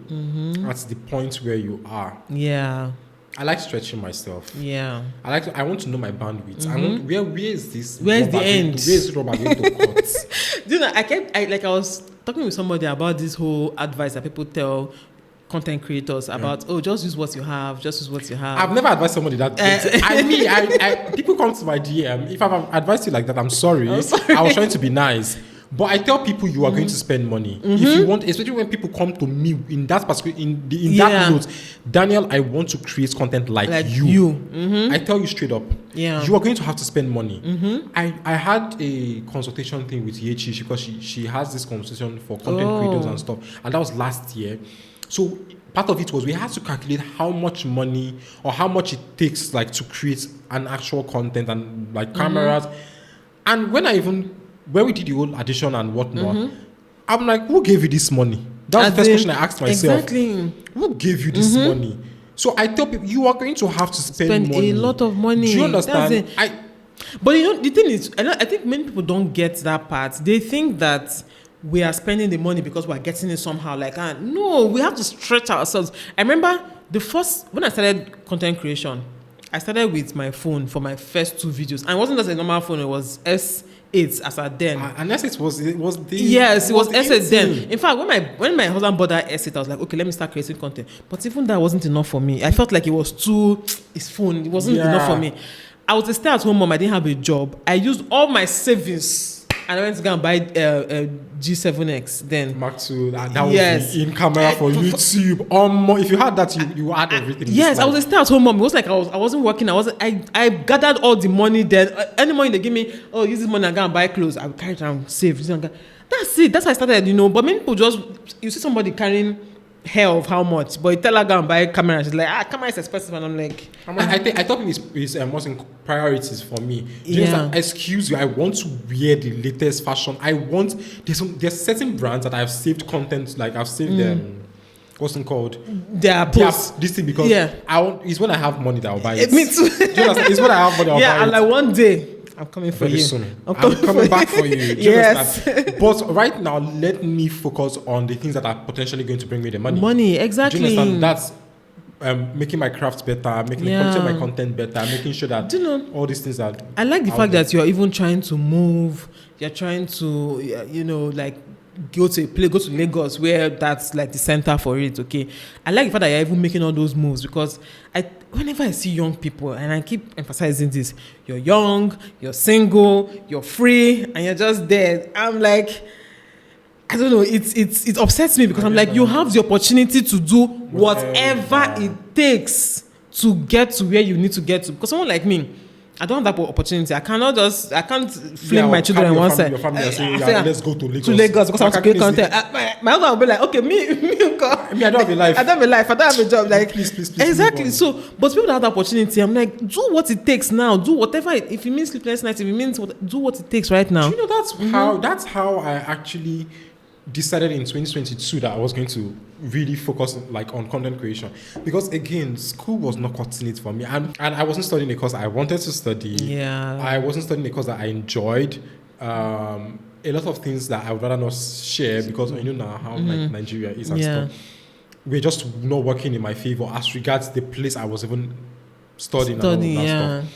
at the point where you are. Yeah. I like stretching myself. Yeah. I want to know my bandwidth. I want where is this? Where's the end? Where's rubber going to cut? Do you know? I was talking with somebody about this whole advice that people tell content creators about just use what you have. I've never advised somebody that. I people come to my DM. If I've advised you like that, I'm sorry. I was trying to be nice. But I tell people you are going to spend money. If you want, especially when people come to me in that particular that note, Daniel, I want to create content like you. I tell you straight up. Yeah. You are going to have to spend money. I had a consultation thing with Yechi because she has this consultation for content creators and stuff. And that was last year. So part of it was we had to calculate how much money or how much it takes like to create an actual content and like cameras. And when we did the whole addition and whatnot, I'm like, who gave you this money? That's the first question I asked myself. Exactly. Who gave you this money? So I tell people, you are going to have to spend money. A lot of money. Do you understand? But the thing is, I think many people don't get that part. They think that we are spending the money because we're getting it somehow. Like, no, we have to stretch ourselves. I remember when I started content creation, I started with my phone for my first 2 videos. And it wasn't just a normal phone, it was S8 as at then. And S8 was the... Yes, it was S8 then. In fact, when my husband bought that S8, I was like, okay, let me start creating content. But even that wasn't enough for me. I felt like it was his phone. It wasn't enough for me. I was a stay-at-home mom. I didn't have a job. I used all my savings. And I went to go and buy G7X then. Mark II, that was the in-camera for YouTube. If you had that, you had everything. Yes, I was a stay-at-home mom. It was like I wasn't working. I gathered all the money then. Any money they give me, use this money and go and buy clothes. I would carry it and save. That's it. That's how I started, But many people you see somebody carrying hair of how much, but you tell her go and buy a camera. She's like, camera is expensive, and I'm like, I thought it's most priorities for me. Excuse you, I want to wear the latest fashion. There's certain brands that I've saved content, like I've saved them. What's it called? Their posts. This thing because it's when I have money that I'll buy it. Me too. It's when I have money I'll buy it. Yeah, and like one day I'm coming for very you. Soon. I'm coming back for you. Yes. But right now, let me focus on the things that are potentially going to bring me the money. Money, exactly. Do you understand? That's making my craft better, making the quality of my content better, making sure that all these things are. I like the fact that you're even trying to move. You're trying to, like go to Lagos where that's like the center for it. Okay, I like the fact that you're even making all those moves because whenever I see young people, and I keep emphasizing this, you're young, you're single, you're free, and you're just there. I'm like, I don't know, it upsets me because I'm like, you have the opportunity to do whatever it takes to get to where you need to get to. Because someone like me, I don't have that opportunity. I can't fling my children on one side. Your family and say, let's go to Lagos. To Lagos because I want to create content. My husband will be like, okay, me, I don't have a life. I don't have a life. I don't have a job. Like, please. Exactly. So, but people that have that opportunity, I'm like, do what it takes now. Do whatever. If it means sleepless nights, if it means do what it takes right now. Do you know that's how I actually decided in 2022 that I was going to really focus on content creation, because again, school was not cutting it for me, and I wasn't studying the course I wanted to study. I wasn't studying the course that I enjoyed. A lot of things that I would rather not share because now how like Nigeria is and stuff. We're just not working in my favor as regards the place I was even studying and all that stuff.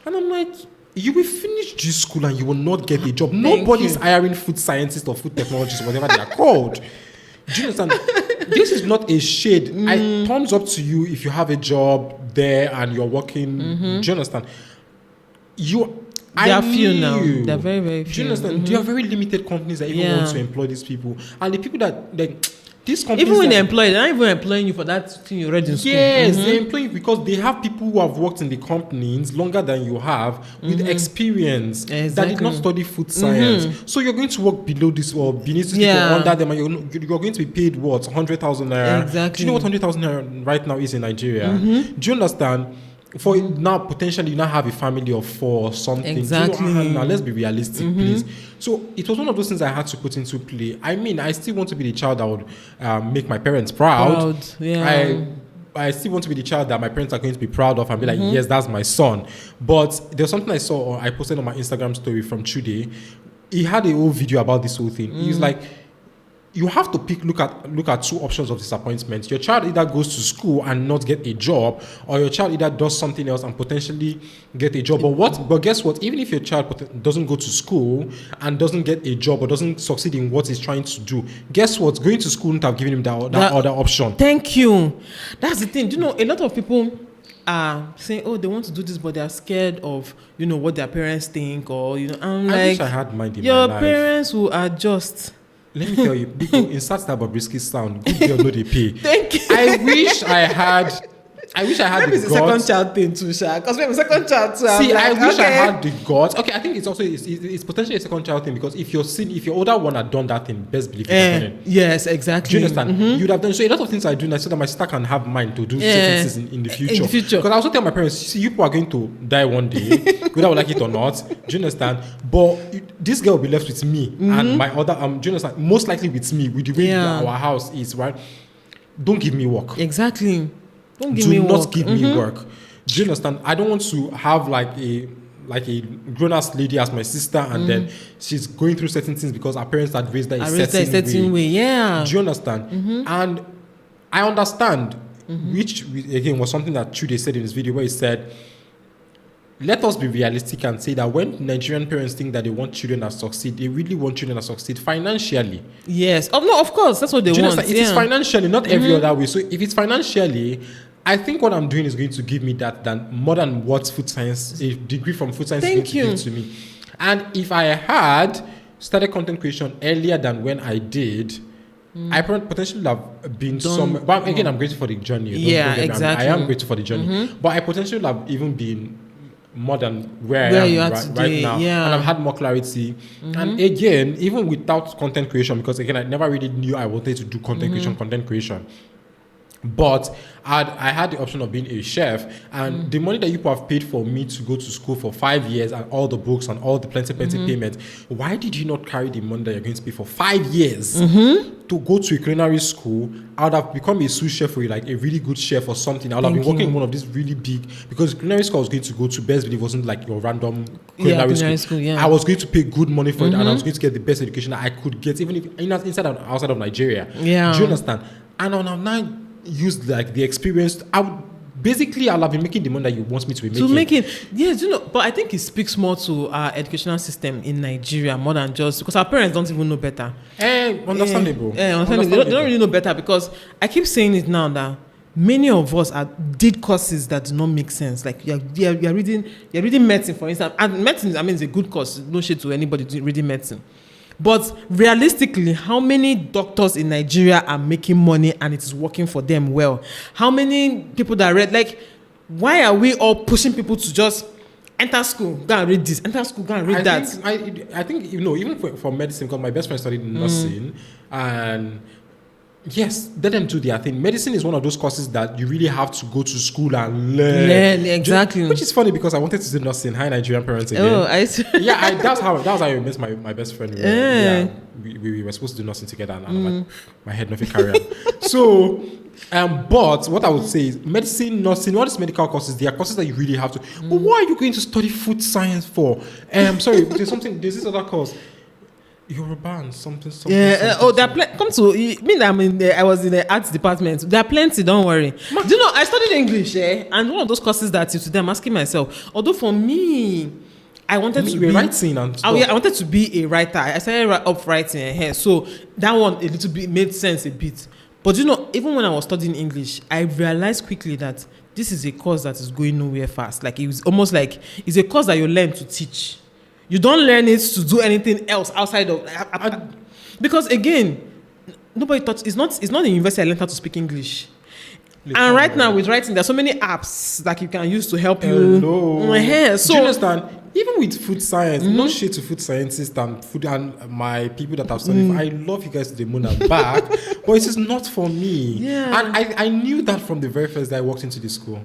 And I'm like, you will finish this school and you will not get a job. Nobody's hiring food scientists or food technologists or whatever they are called. Do you understand? This is not a shade. I thumbs up to you if you have a job there and you're working. Do you understand? There are few now. They're very, very few. Do you understand? There are very limited companies that even want to employ these people. And the people that these companies, even when they're employed, they're not even employing you for that thing you read in school. Yes, they're employing you because they have people who have worked in the companies longer than you have with experience that did not study food science. So you're going to work below this or beneath this people under them, and you're going to be paid what, 100,000 naira? Exactly. Do you know what 100,000 naira right now is in Nigeria? Do you understand? For now, potentially, you now have a family of 4 or something. Exactly. Now, let's be realistic, please. So it was one of those things I had to put into play. I mean, I still want to be the child that would make my parents proud. Yeah. I still want to be the child that my parents are going to be proud of and be like, yes, that's my son. But there's something I saw, I posted on my Instagram story from Chude. He had a whole video about this whole thing. He's like, you have to look at 2 options of disappointment. Your child either goes to school and not get a job, or your child either does something else and potentially get a job. But guess what? Even if your child doesn't go to school and doesn't get a job or doesn't succeed in what he's trying to do, guess what? Going to school wouldn't have given him that other option. Thank you. That's the thing. Do you know, a lot of people are saying, they want to do this, but they are scared of, what their parents think, or, I'm like, I wish I had mind in your my life. Parents will adjust. Let me tell you, people insert that Bobrisky sound. Good girl, no they pay. Thank you. I wish I had Maybe the it's a second child thing too, Sha. Because we have a second child too. See, I wish I had the guts. Okay, I think it's also it's potentially a second child thing because if your older one had done that thing, best believe it. Yes, exactly. Do you understand? You'd have done so. A lot of things I do now so that my sister can have mind to do certain things in the future. In the future, because I also tell my parents, see, you people are going to die one day, whether I like it or not. Do you understand? But this girl will be left with me and my other. Do you understand? Most likely with me, with the way our house is, right? Don't give me work. Exactly. Do not give me work. Do you understand? I don't want to have like like a grown-ass lady as my sister, and then she's going through certain things because her parents had raised her a certain way. Yeah. Do you understand? And I understand, which again was something that Chude said in his video, where he said, let us be realistic and say that when Nigerian parents think that they want children that succeed, they really want children that succeed financially. Yes. Oh, no, of course. That's what they want. It is financially, not every other way. So if it's financially, I think what I'm doing is going to give me that more than what food science, a degree from food science is going to give to me. And if I had started content creation earlier than when I did, I potentially have been somewhere. But again, I'm grateful for the journey. Yeah, exactly. I am grateful for the journey. But I potentially have even been more than where I am right now. Yeah. And I've had more clarity. And again, even without content creation, because again, I never really knew I wanted to do content creation. But I had the option of being a chef, and the money that you have paid for me to go to school for 5 years and all the books and all the plenty payments, why did you not carry the money that you're going to pay for 5 years to go to a culinary school? I would have become a sous chef or like a really good chef or something. I would have been working in one of these really big, because culinary school I was going to go to, best believe, wasn't like your random culinary school. I was going to pay good money for it, and I was going to get the best education that I could get, even if inside and outside of Nigeria. Do you understand? And on now use like the experience. I'll have been making the money that you want me to be making. Yes, but I think it speaks more to our educational system in Nigeria more than just because our parents don't even know better. Understandable. They don't really know better, because I keep saying it now that many of us did courses that do not make sense. Like you're reading medicine, for instance, and medicine, I mean, is a good course. No shade to anybody reading medicine. But realistically, how many doctors in Nigeria are making money and it is working for them well? How many people that read, like, why are we all pushing people to just enter school, go and read this, enter school, go and read that? I think even for medicine, because my best friend studied nursing, and yes, let them do their thing. Medicine is one of those courses that you really have to go to school and learn. Exactly. Which is funny, because I wanted to do nursing. Hi, Nigerian parents again. Oh, I see. That's how I met my best friend. We were supposed to do nursing together, and I'm like, my head nothing carry on. So, but what I would say is medicine, nursing, all these medical courses, they are courses that you really have to. But why are you going to study food science for? Sorry, there's this other course. Yoruba and something. Yeah. Come to me. I was in the arts department. There are plenty. Don't worry. Do you know? I studied English, and one of those courses that today I'm asking myself. Although for me, I wanted to be writing and stuff. I wanted to be a writer. I started up writing here, so that one a little bit made sense a bit. But even when I was studying English, I realized quickly that this is a course that is going nowhere fast. Like it was almost like it's a course that you learn to teach. You don't learn it to do anything else outside of because again, nobody thought it's not in university I learned how to speak English. And right now with writing, there's so many apps that you can use to help you. So do you understand? Even with food science, no shade to food scientists and my people that have studied. I love you guys to the moon and back, but it is not for me. Yeah. And I knew that from the very first day I walked into the school.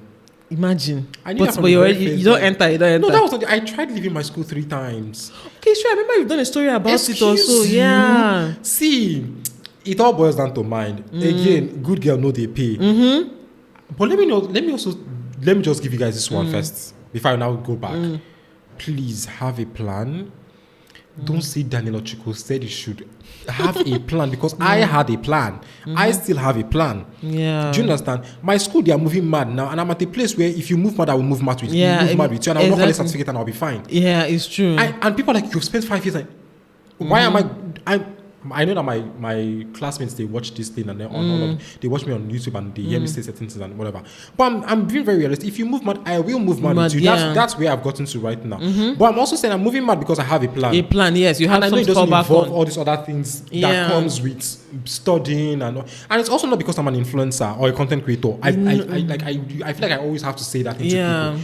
Imagine. I knew but you don't enter. No, that was not. I tried leaving my school 3 times. Okay, sure. I remember you've done a story about it also. Yeah. See, it all boils down to mind. Again, good girl, no they pay. But let me just give you guys this one first before I now go back. Please have a plan. Don't say Daniel Ochiko said you should have a plan, because I had a plan. I still have a plan. Yeah. Do you understand? My school, they are moving mad now, and I'm at a place where if you move mad, I will move mad with you. Move mad with you, and I will not collect certificate, and I'll be fine. Yeah, it's true. And people are like, you've spent 5 years. Like, why am I know that my classmates, they watch this thing and they watch me on YouTube and they hear me say certain things and whatever. But I'm being very realistic. If you move mad, I will move mad with you. Yeah. That's where I've gotten to right now. But I'm also saying I'm moving mad because I have a plan. A plan, yes. You have and I know it doesn't involve all these other things that comes with studying and it's also not because I'm an influencer or a content creator. I feel like I always have to say that into people.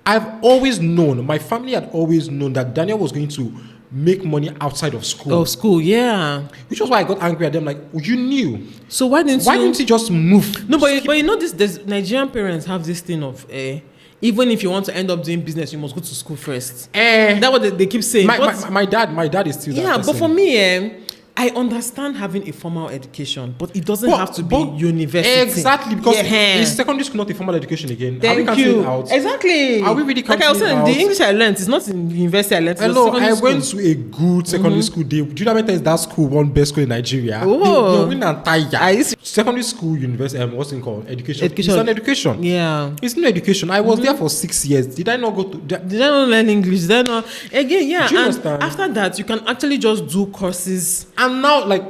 I've always known, my family had always known that Daniel was going to make money outside of school. Yeah. Which was why I got angry at them. Like, you knew. So why didn't you just move? No, but you know this. Nigerian parents have this thing of even if you want to end up doing business, you must go to school first. That's what they keep saying. My dad is still that person. But for me, I understand having a formal education, but it doesn't have to be university. Exactly, because it's secondary school, not a formal education again. Thank you. Out? Exactly. Are we really like I was saying, the English I learned is not in university I learned. Hello, I went to a good secondary school. Do you know how many times that school won best school in Nigeria? Oh. They win an entire secondary school, university, what's it called? Education. It's an education. Yeah. It's not education. I was there for 6 years. Did I not go to... Did I not learn English? Did I not... Again, yeah. Do you understand? After that, you can actually just do courses. And now, like...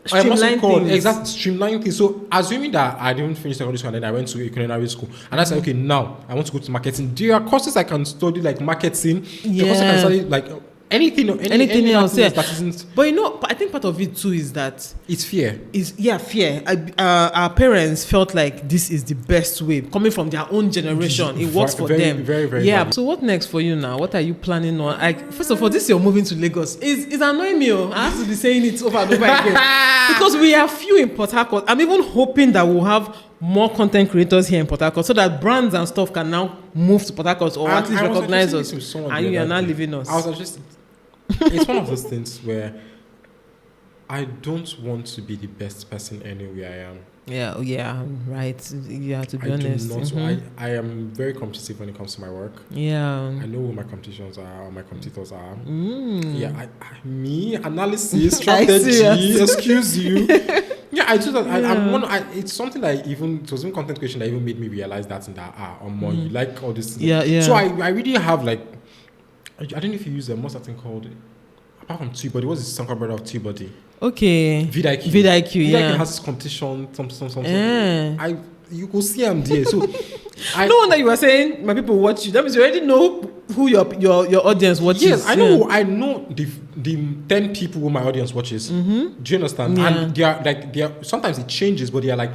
Streamline things. Exactly, streamline things. So, assuming that I didn't finish secondary school and then I went to a culinary school, and I said, okay, now I want to go to marketing. There are courses I can study, like marketing. Yeah. Courses I can study, like anything else. Yeah. That isn't. But I think part of it too is that it's fear. Fear. Our parents felt like this is the best way, coming from their own generation. It works for them. Very, very. Yeah. So what next for you now? What are you planning on? Like, first of all, this you're moving to Lagos is annoying me. I have to be saying it over and over again because we are few in Port Harcourt. I'm even hoping that we'll have more content creators here in Port Harcourt so that brands and stuff can now move to Port Harcourt or at least recognize us. And you are not leaving us. It's one of those things where I don't want to be the best person anywhere I am. Yeah, right. Yeah, to be honest. I am very competitive when it comes to my work. Yeah. I know who my competitions are, or my competitors are. Yeah, analysis, strategy, excuse you. Yeah, I do that. It's something that it was even content creation that even made me realize that you like all this. Yeah. So I really have like, I don't know if you use what's that thing called? Apart from T-Body, what's the soccer brother of T-Body? Okay. VidIQ. VidIQ has this competition, something. You go see them there. So, no wonder you were saying my people watch you. That means you already know who your audience watches. Yes, I know. I know the 10 people who my audience watches. Do you understand? Yeah. And they are sometimes it changes, but they are like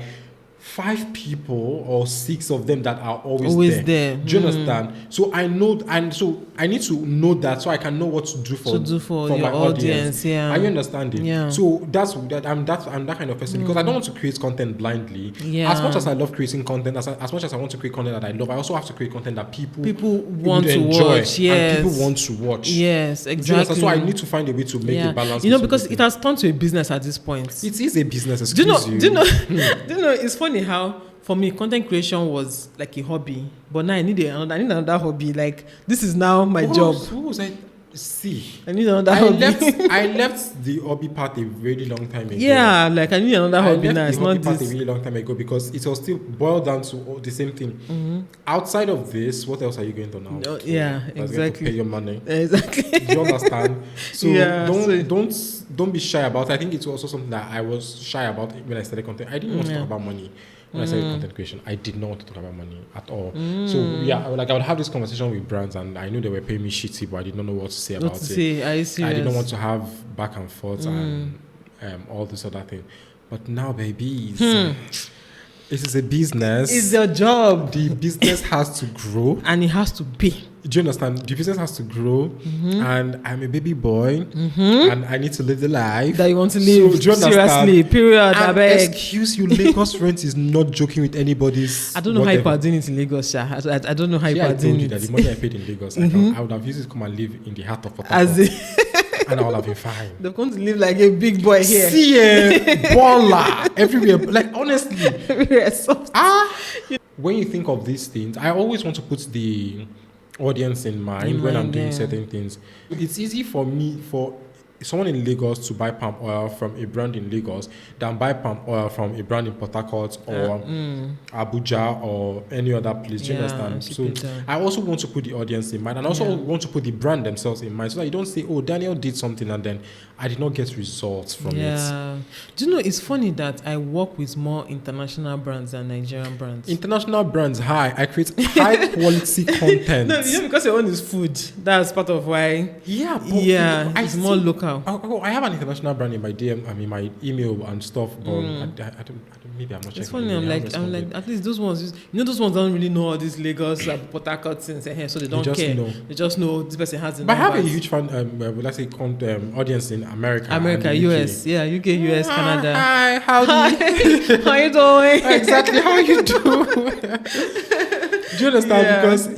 5 people or 6 of them that are always there. Do you understand? So I know, and so I need to know that so I can know what to do for your my audience. Yeah. Are you understanding? Yeah. So I'm that kind of person because I don't want to create content blindly. Yeah. As much as I love creating content, as much as I want to create content that I love, I also have to create content that people want to enjoy watch. Yes. And people want to watch. Yes, exactly. So I need to find a way to make a balance. Because it has turned to a business at this point. It is a business. Do you know? It's funny how. For me, content creation was like a hobby, but now I need another hobby. Like this is now my job. Who was I? See, I need another hobby. I left the hobby part a really long time ago. Yeah, like I need another hobby now. It's not this. A really long time ago because it was still boiled down to the same thing. Outside of this, what else are you going to now? Exactly. Pay your money. Exactly. Do you understand? So yeah, don't be shy about it. I think it's also something that I was shy about when I started content. I didn't want to talk about money. When I started content creation, I did not want to talk about money at all. So I would have this conversation with brands, and I knew they were paying me shitty, but I did not know what to say about it. I did not want to have back and forth and all this other thing. But now, baby, this is a business. It's your job. The business has to grow, and it has to pay. Do you understand? The business has to grow, and I'm a baby boy, and I need to live the life that you want to live. So, seriously, period. And excuse you, Lagos rent is not joking with anybody's. I don't know how you are doing it in Lagos, Sha. I don't know how you are doing it. That the money I paid in Lagos, I would have used it to come and live in the heart of Port Harcourt. And I would have been fine. They're going to live like a big boy here. See, baller everywhere. Like honestly, everywhere soft. When you think of these things, I always want to put the audience in mind when I'm doing certain things. It's easy for someone in Lagos to buy palm oil from a brand in Lagos than buy palm oil from a brand in Port Harcourt or Abuja or any other place. Do you understand? So I also want to put the audience in mind, and also want to put the brand themselves in mind, so that you don't say, "Oh, Daniel did something and then I did not get results from it." Do you know? It's funny that I work with more international brands than Nigerian brands. International brands, I create high quality content. No, because your own is food. That's part of why. Yeah, but it's more local. I have an international brand in my DM, my email and stuff, but I don't. Maybe I'm not checking. It's funny. I'm like, at least those ones. Those ones don't really know all these Lagos Port Harcourt things here, so they don't care. They just know this person has. But I have a huge fan. Let's say, audience in America, US, UK, US, Canada. Hi, how you doing? Exactly, how you doing? Do you understand? Because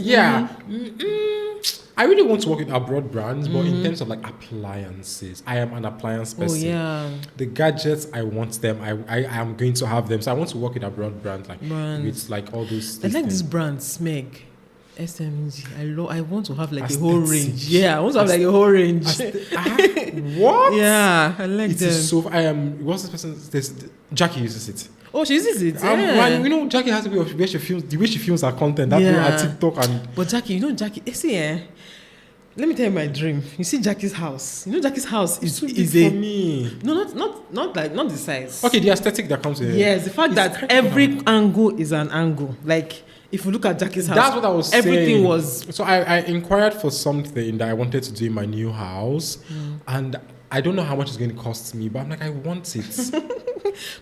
I really want to work with abroad brands, but in terms of like appliances, I am an appliance person. Oh yeah. The gadgets, I want them. I am going to have them. So I want to work with abroad brands, like with like all those. I like this brand Smeg. SMG. I want to have like a whole range. Yeah, I want to have like a whole range. What? Yeah, I like it them. Is so what's this person? Jackie uses it. Oh, she uses it. Yeah. You know, Jackie has a way of where she films, the way she films her content. That way at TikTok and. But Jackie, let me tell you my dream. You see Jackie's house. You know Jackie's house is for me. No, not the size. Okay, the aesthetic that comes with it. Yes, the fact that every angle is an angle. Like if you look at Jackie's house, that's what I was everything saying. Was. So I inquired for something that I wanted to do in my new house, and I don't know how much it's going to cost me, but I'm like, I want it.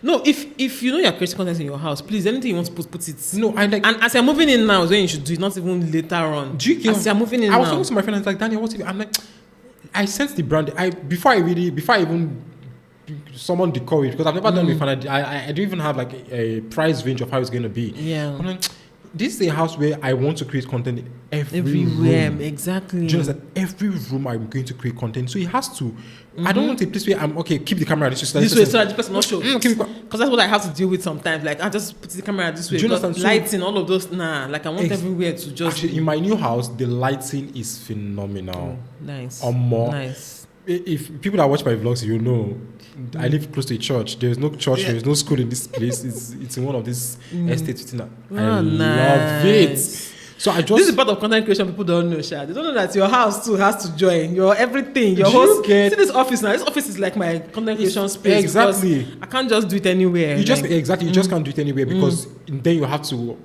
No, if you know you're creating content in your house, please, anything you want to put it. No, I like. And as you're moving in now, is when you should do it, not even later on. As you're moving in now. I was talking to my friend, and like, Daniel, what if I'm like, I sense the brand. Before I even someone decor it, because I've never done it before. I don't even have like a price range of how it's going to be. Yeah. I'm like, this is a house where I want to create content in everywhere. Room. Exactly. Do you understand? Every room I'm going to create content. So it has to. I don't want a place where I'm keep the camera this way. This way, so the person not show. Because that's what I have to deal with sometimes. Like I just put the camera this way. Do you understand? Lighting, all of those. Like I want everywhere to just. Actually, in my new house, the lighting is phenomenal. Oh, nice. Or more. Nice. If people that watch my vlogs, you know, I live close to a church. There is no church. There is no school in this place. It's in one of these estates. I love it. So this is part of content creation people don't know, Sha. They don't know that your house too has to join your everything. Your host. See this office now. This office is like my content creation space. Exactly. I can't just do it anywhere. You just can't do it anywhere because then you have to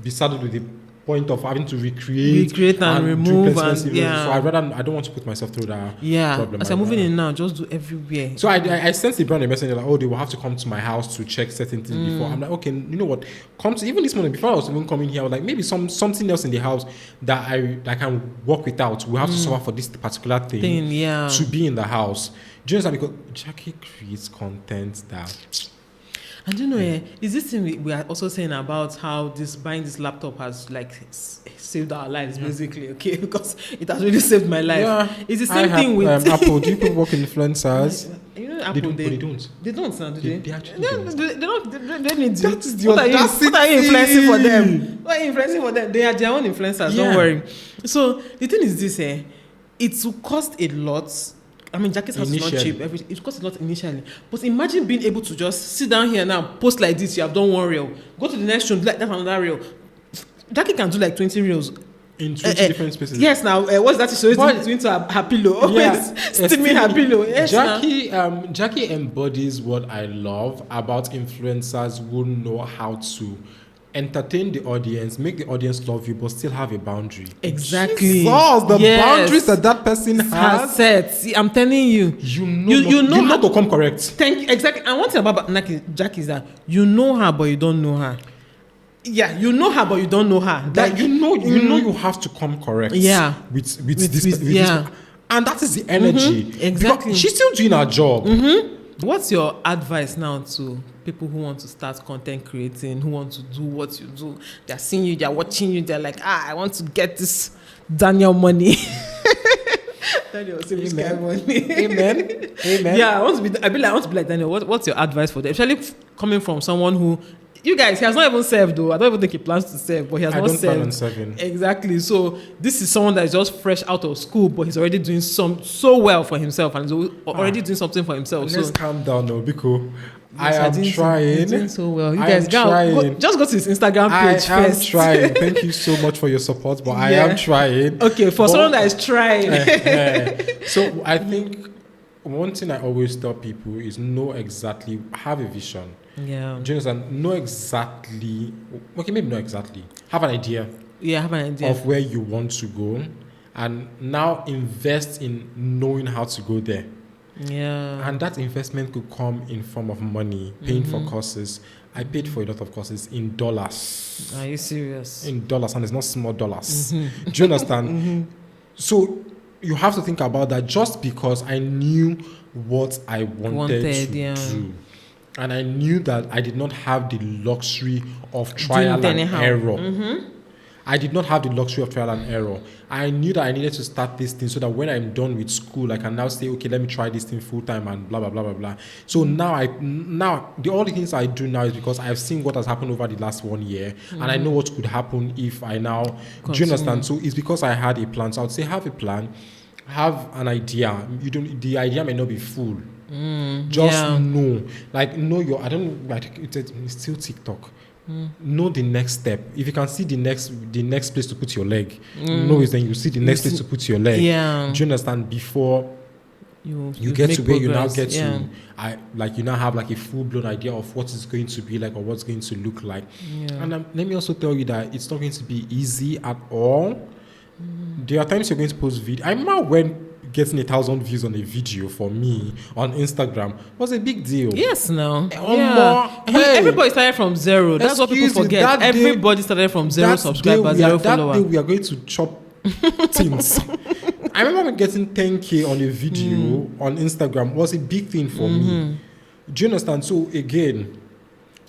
be saddled with the point of having to recreate and remove and so I don't want to put myself through that problem. As I'm moving in now, just do everywhere. So I sent the brand a message like, they will have to come to my house to check certain things before. I'm like, okay, you know what? Come to even this morning before I was even coming here, I was like, maybe something else in the house that I can work without. We have to suffer for this particular thing to be in the house. Do you understand? Because Jackie creates content that. And you know, is this thing we are also saying about how buying this laptop has like saved our lives, basically, okay? Because it has really saved my life. Yeah, it's the same thing with Apple. Do people work influencers? You know, Apple, they don't. They don't, do they? They actually don't. They need to. That is the audacity. What are you influencing for them? What are you influencing for them? They are their own influencers. Don't worry. So the thing is this, it will cost a lot. I mean, Jackie's house is not cheap. It costs a lot initially. But imagine being able to just sit down here now, post like this, you have done one reel. Go to the next room, like that another reel. Jackie can do like 20 reels. In 20 different spaces. Yes, now, what's that? So it's into her pillow. Steaming her pillow. Yes, Jackie embodies what I love about influencers who know how to entertain the audience, make the audience love you, but still have a boundary. Exactly. Boundaries that person has set. See, I'm telling you. You know how to come correct. Thank you. Exactly. And one thing about Jackie is that you know her, but you don't know her. Yeah, you know her, but you don't know her. That you know you have to come correct. Yeah. With this. And that is the energy. Exactly. Because she's still doing her job. What's your advice now to people who want to start content creating, who want to do what you do? They're seeing you, they're watching you, they're like, I want to get this Daniel money. Daniel, this guy money. Amen. Yeah, I want to be like Daniel. What's your advice for them? Especially coming from someone who, you guys, he has not even served though. I don't even think he plans to serve, but he has not served. I don't plan on serving. Exactly. So this is someone that is just fresh out of school, but he's already doing so well for himself and he's already doing something for himself. Let's calm down now, because I am trying. He's doing so well. You guys just go to his Instagram page first. I am trying. Thank you so much for your support, but I am trying. Okay, someone that is trying. So I think one thing I always tell people is have a vision. Yeah. Do you understand? Maybe not exactly. Have an idea. Yeah, have an idea of where you want to go, and now invest in knowing how to go there. Yeah. And that investment could come in form of money, paying for courses. I paid for a lot of courses in dollars. Are you serious? In dollars, and it's not small dollars. Do you understand? So you have to think about that. Just because I knew what I wanted to do, and I knew that I did not have the luxury of trial and error. I did not have the luxury of trial and error. I knew that I needed to start this thing so that when I'm done with school, I can now say, okay, let me try this thing full time and blah blah blah blah blah. So now all the things I do now is because I've seen what has happened over the last 1 year, and I know what could happen if I now. Do you understand? So it's because I had a plan. So I'd say have a plan, have an idea. The idea may not be full. Just know, know your. I don't know. It's still TikTok. Know the next step. If you can see the next place to put your leg, know is then you see the next place to put your leg. Yeah. Do you understand? Before you get to where you now get to, you now have like a full blown idea of what it's going to be like or what's going to look like. Yeah. And let me also tell you that it's not going to be easy at all. There are times you're going to post video. I remember when getting 1,000 views on a video for me on Instagram was a big deal. Yes, no. Hey, everybody started from zero. That's what people forget. Everybody started from zero subscribers, zero followers. That day we are going to chop things. I remember getting 10K on a video on Instagram was a big thing for me. Do you understand? So again,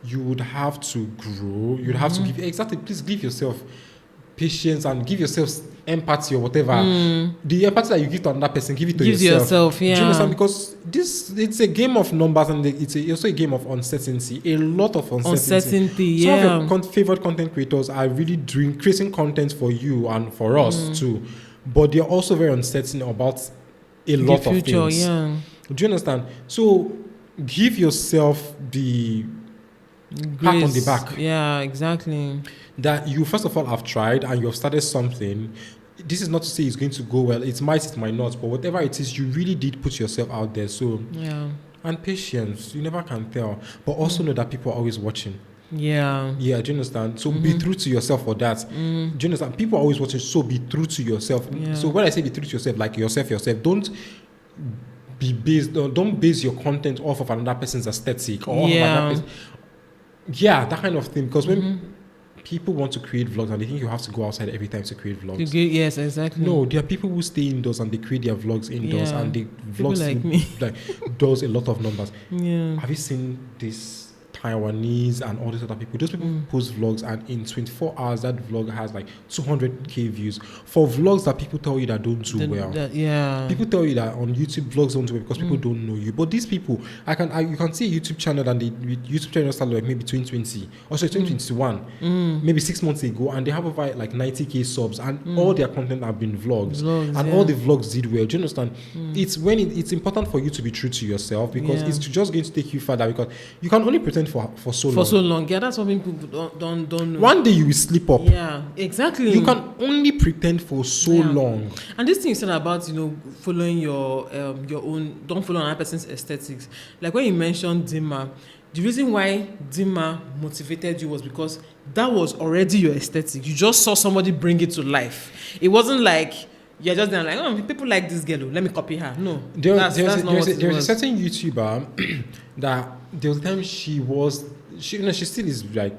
you would have to grow. You'd have to please give yourself patience and give yourself empathy or whatever. The empathy that you give to another person, give it to yourself. Yeah. Do you understand? Because it's a game of numbers and it's also a game of uncertainty. A lot of uncertainty. Some of your favorite content creators are really creating content for you and for us too. But they're also very uncertain about a lot of things. Yeah. Do you understand? So give yourself the pat on the back. Yeah, exactly. That you first of all have tried and you have started something. This is not to say it's going to go well. It might not. But whatever it is, you really did put yourself out there. So and patience. You never can tell. But also know that people are always watching. Yeah. Yeah, do you understand? So be true to yourself for that. Do you understand? People are always watching, so be true to yourself. Yeah. So when I say be true to yourself, like yourself, don't base your content off of another person's aesthetic or that kind of thing. Because when people want to create vlogs and they think you have to go outside every time to create vlogs. Yes, exactly. No, there are people who stay indoors and they create their vlogs indoors and they vlogs like me. Does a lot of numbers. Yeah. Have you seen this Taiwanese and all these other people? Those people post vlogs and in 24 hours that vlog has like 200k views for vlogs that people tell you that don't do well. People tell you that on YouTube vlogs don't do well because people don't know you. But these people, you can see a YouTube channel and the YouTube channel started like maybe 2021, maybe 6 months ago, and they have over like 90k subs and all their content have been vlogs and all the vlogs did well. Do you understand? It's when it's important for you to be true to yourself because it's just going to take you further because you can only pretend for so long. For so long. Yeah, that's what people don't know. One day you will slip up. Yeah, exactly. You can only pretend for so long. And this thing you said about, following your own, don't follow another person's aesthetics. Like when you mentioned Dima, the reason why Dima motivated you was because that was already your aesthetic. You just saw somebody bring it to life. It wasn't like you're just there like, oh, people like this girl, let me copy her. No, there's a certain YouTuber that there was a time she still is like,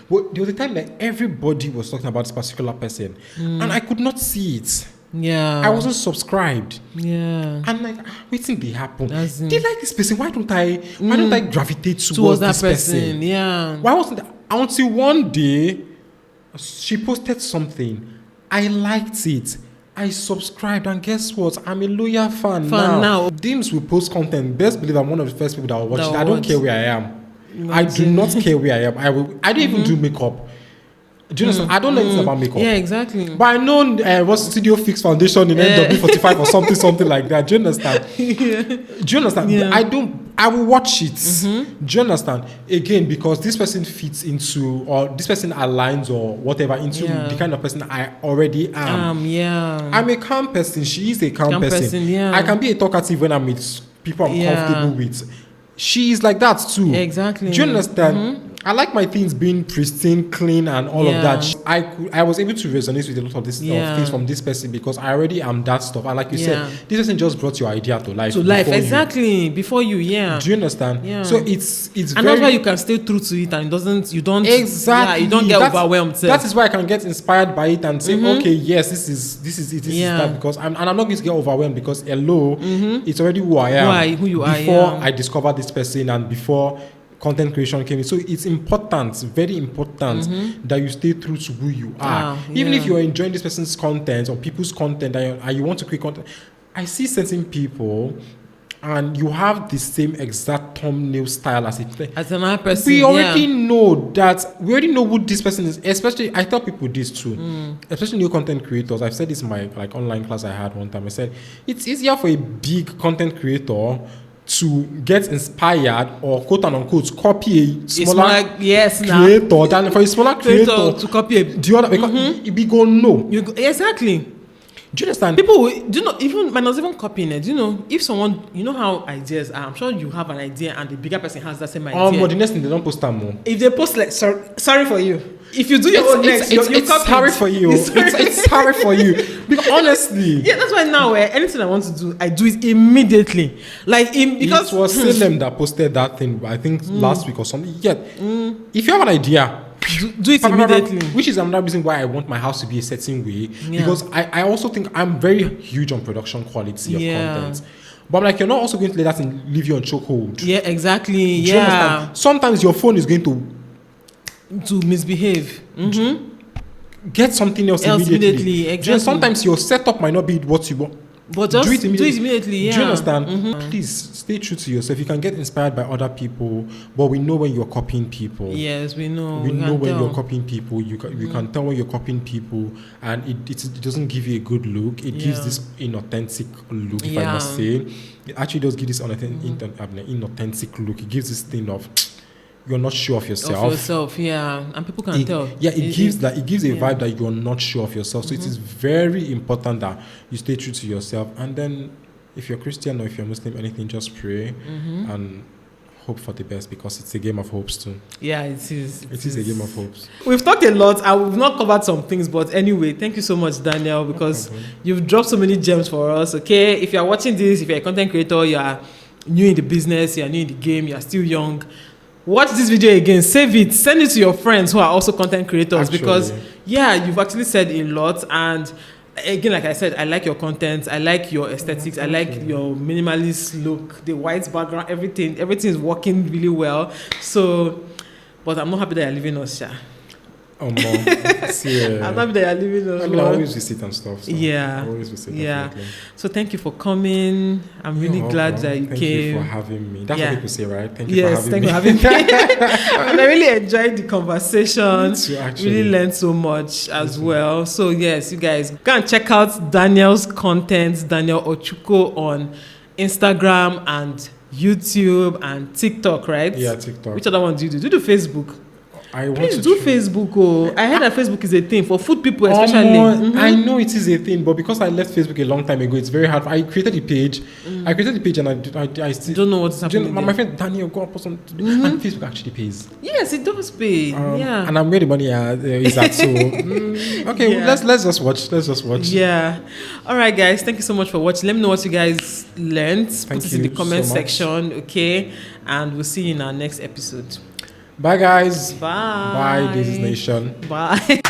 but there was a time that everybody was talking about this particular person, and I could not see it. Yeah, I wasn't subscribed. Yeah, and like, waiting they happen. They like this person. Why don't I gravitate towards that this person? Yeah. Why wasn't that? Until one day she posted something, I liked it. I subscribed, and guess what? I'm a loyal fan now. Dims will post content. Best believe I'm one of the first people that will watch it. I don't care where I am. I do not care where I am. I don't even do makeup. Do you understand? I don't know anything about makeup. Yeah, exactly. But I know what's Studio Fix Foundation in NW45 or something like that. Do you understand? Do you understand? Yeah. I will watch it. Do you understand? Again, because this person fits into, or this person aligns or whatever into the kind of person I already am. I'm a calm person. She is a calm person. I can be a talkative when I'm with people I'm comfortable with. She is like that too. Exactly. Do you understand? I like my things being pristine, clean, and all of that. I was able to resonate with a lot of this things from this person because I already am that stuff. And like you said, this person just brought your idea to life. Before you. Do you understand? Yeah. So it's and that's why you can stay true to it and you don't get overwhelmed. That is why I can get inspired by it and say, okay, yes, this is it. Is that because I'm not going to get overwhelmed because it's already who I am. Who you are. Before I discovered this person and before content creation came in. So it's important, very important, that you stay true to who you are. Even if you're enjoying this person's content or people's content and you want to create content, I see certain people and you have the same exact thumbnail style as another person. We already know that. We already know who this person is. Especially, I tell people this too. Especially new content creators. I've said this in my online class I had one time. I said it's easier for a big content creator to get inspired or quote unquote copy a smaller creator than for a smaller creator to copy the other, because we go no. Exactly. Do you understand? People do you know, even minus even copying it. You know, if someone, you know how ideas are. I'm sure you have an idea and the bigger person has that same idea. But the next thing, they don't post that more. If they post like sorry for you. If you do your own next, it's sorry for you. It's sorry for you. Because honestly, that's why now anything I want to do, I do it immediately. Because it was Salem that posted that thing. I think last week or something. If you have an idea, do it immediately. Which is another reason why I want my house to be a certain way. Because I also think I'm very huge on production quality of content. But I'm like, you're not also going to let that leave you on chokehold. Yeah, exactly. Do you understand? Sometimes your phone is going to misbehave. Get something else immediately. Exactly. Sometimes your setup might not be what you want. But just do it immediately. Do you understand? Please stay true to yourself. You can get inspired by other people, but we know when you're copying people. Yes, we know. We know when you're copying people. You can tell when you're copying people, and it doesn't give you a good look. It gives this inauthentic look, if I must say. It actually does give this inauthentic look. It gives this thing of you're not sure of yourself. And people can tell. Yeah, it gives a vibe that you're not sure of yourself. So it is very important that you stay true to yourself. And then, if you're Christian or if you're Muslim, anything, just pray and hope for the best, because it's a game of hopes too. Yeah, it is. It is a game of hopes. We've talked a lot and we've not covered some things, but anyway, thank you so much, Daniel, because you've dropped so many gems for us. Okay, if you're watching this, if you're a content creator, you are new in the business, you're new in the game, you're still young, watch this video again, save it, send it to your friends who are also content creators, because you've actually said a lot. And again, like I said, I like your content, I like your aesthetics, I like your minimalist look, the white background, everything is working really well. So, but I'm not happy that you're leaving us, Sha. I'm happy that you're leaving us. I mean, I always visit and stuff. So I always visit. Definitely. So thank you for coming. I'm really glad that you came. Thank you for having me. That's what people say, right? Thank you for having me. And I really enjoyed the conversation. Really learned so much as well. So yes, you guys go and check out Daniel's content, Daniel Ochuko, on Instagram and YouTube and TikTok, right? Yeah, TikTok. Which other one do you do? Do Facebook? Please do Facebook. I heard that Facebook is a thing for food people, especially. I know it is a thing, but because I left Facebook a long time ago, it's very hard. I created a page. And I still don't know what's happening. My friend Daniel, go and post something. And Facebook actually pays. Yes, it does pay. And I'm where the money is at. So let's just watch. Yeah. All right, guys. Thank you so much for watching. Let me know what you guys learned. Put it in the comment section, okay? And we'll see you in our next episode. Bye, guys. Bye. Bye, this is Nation. Bye.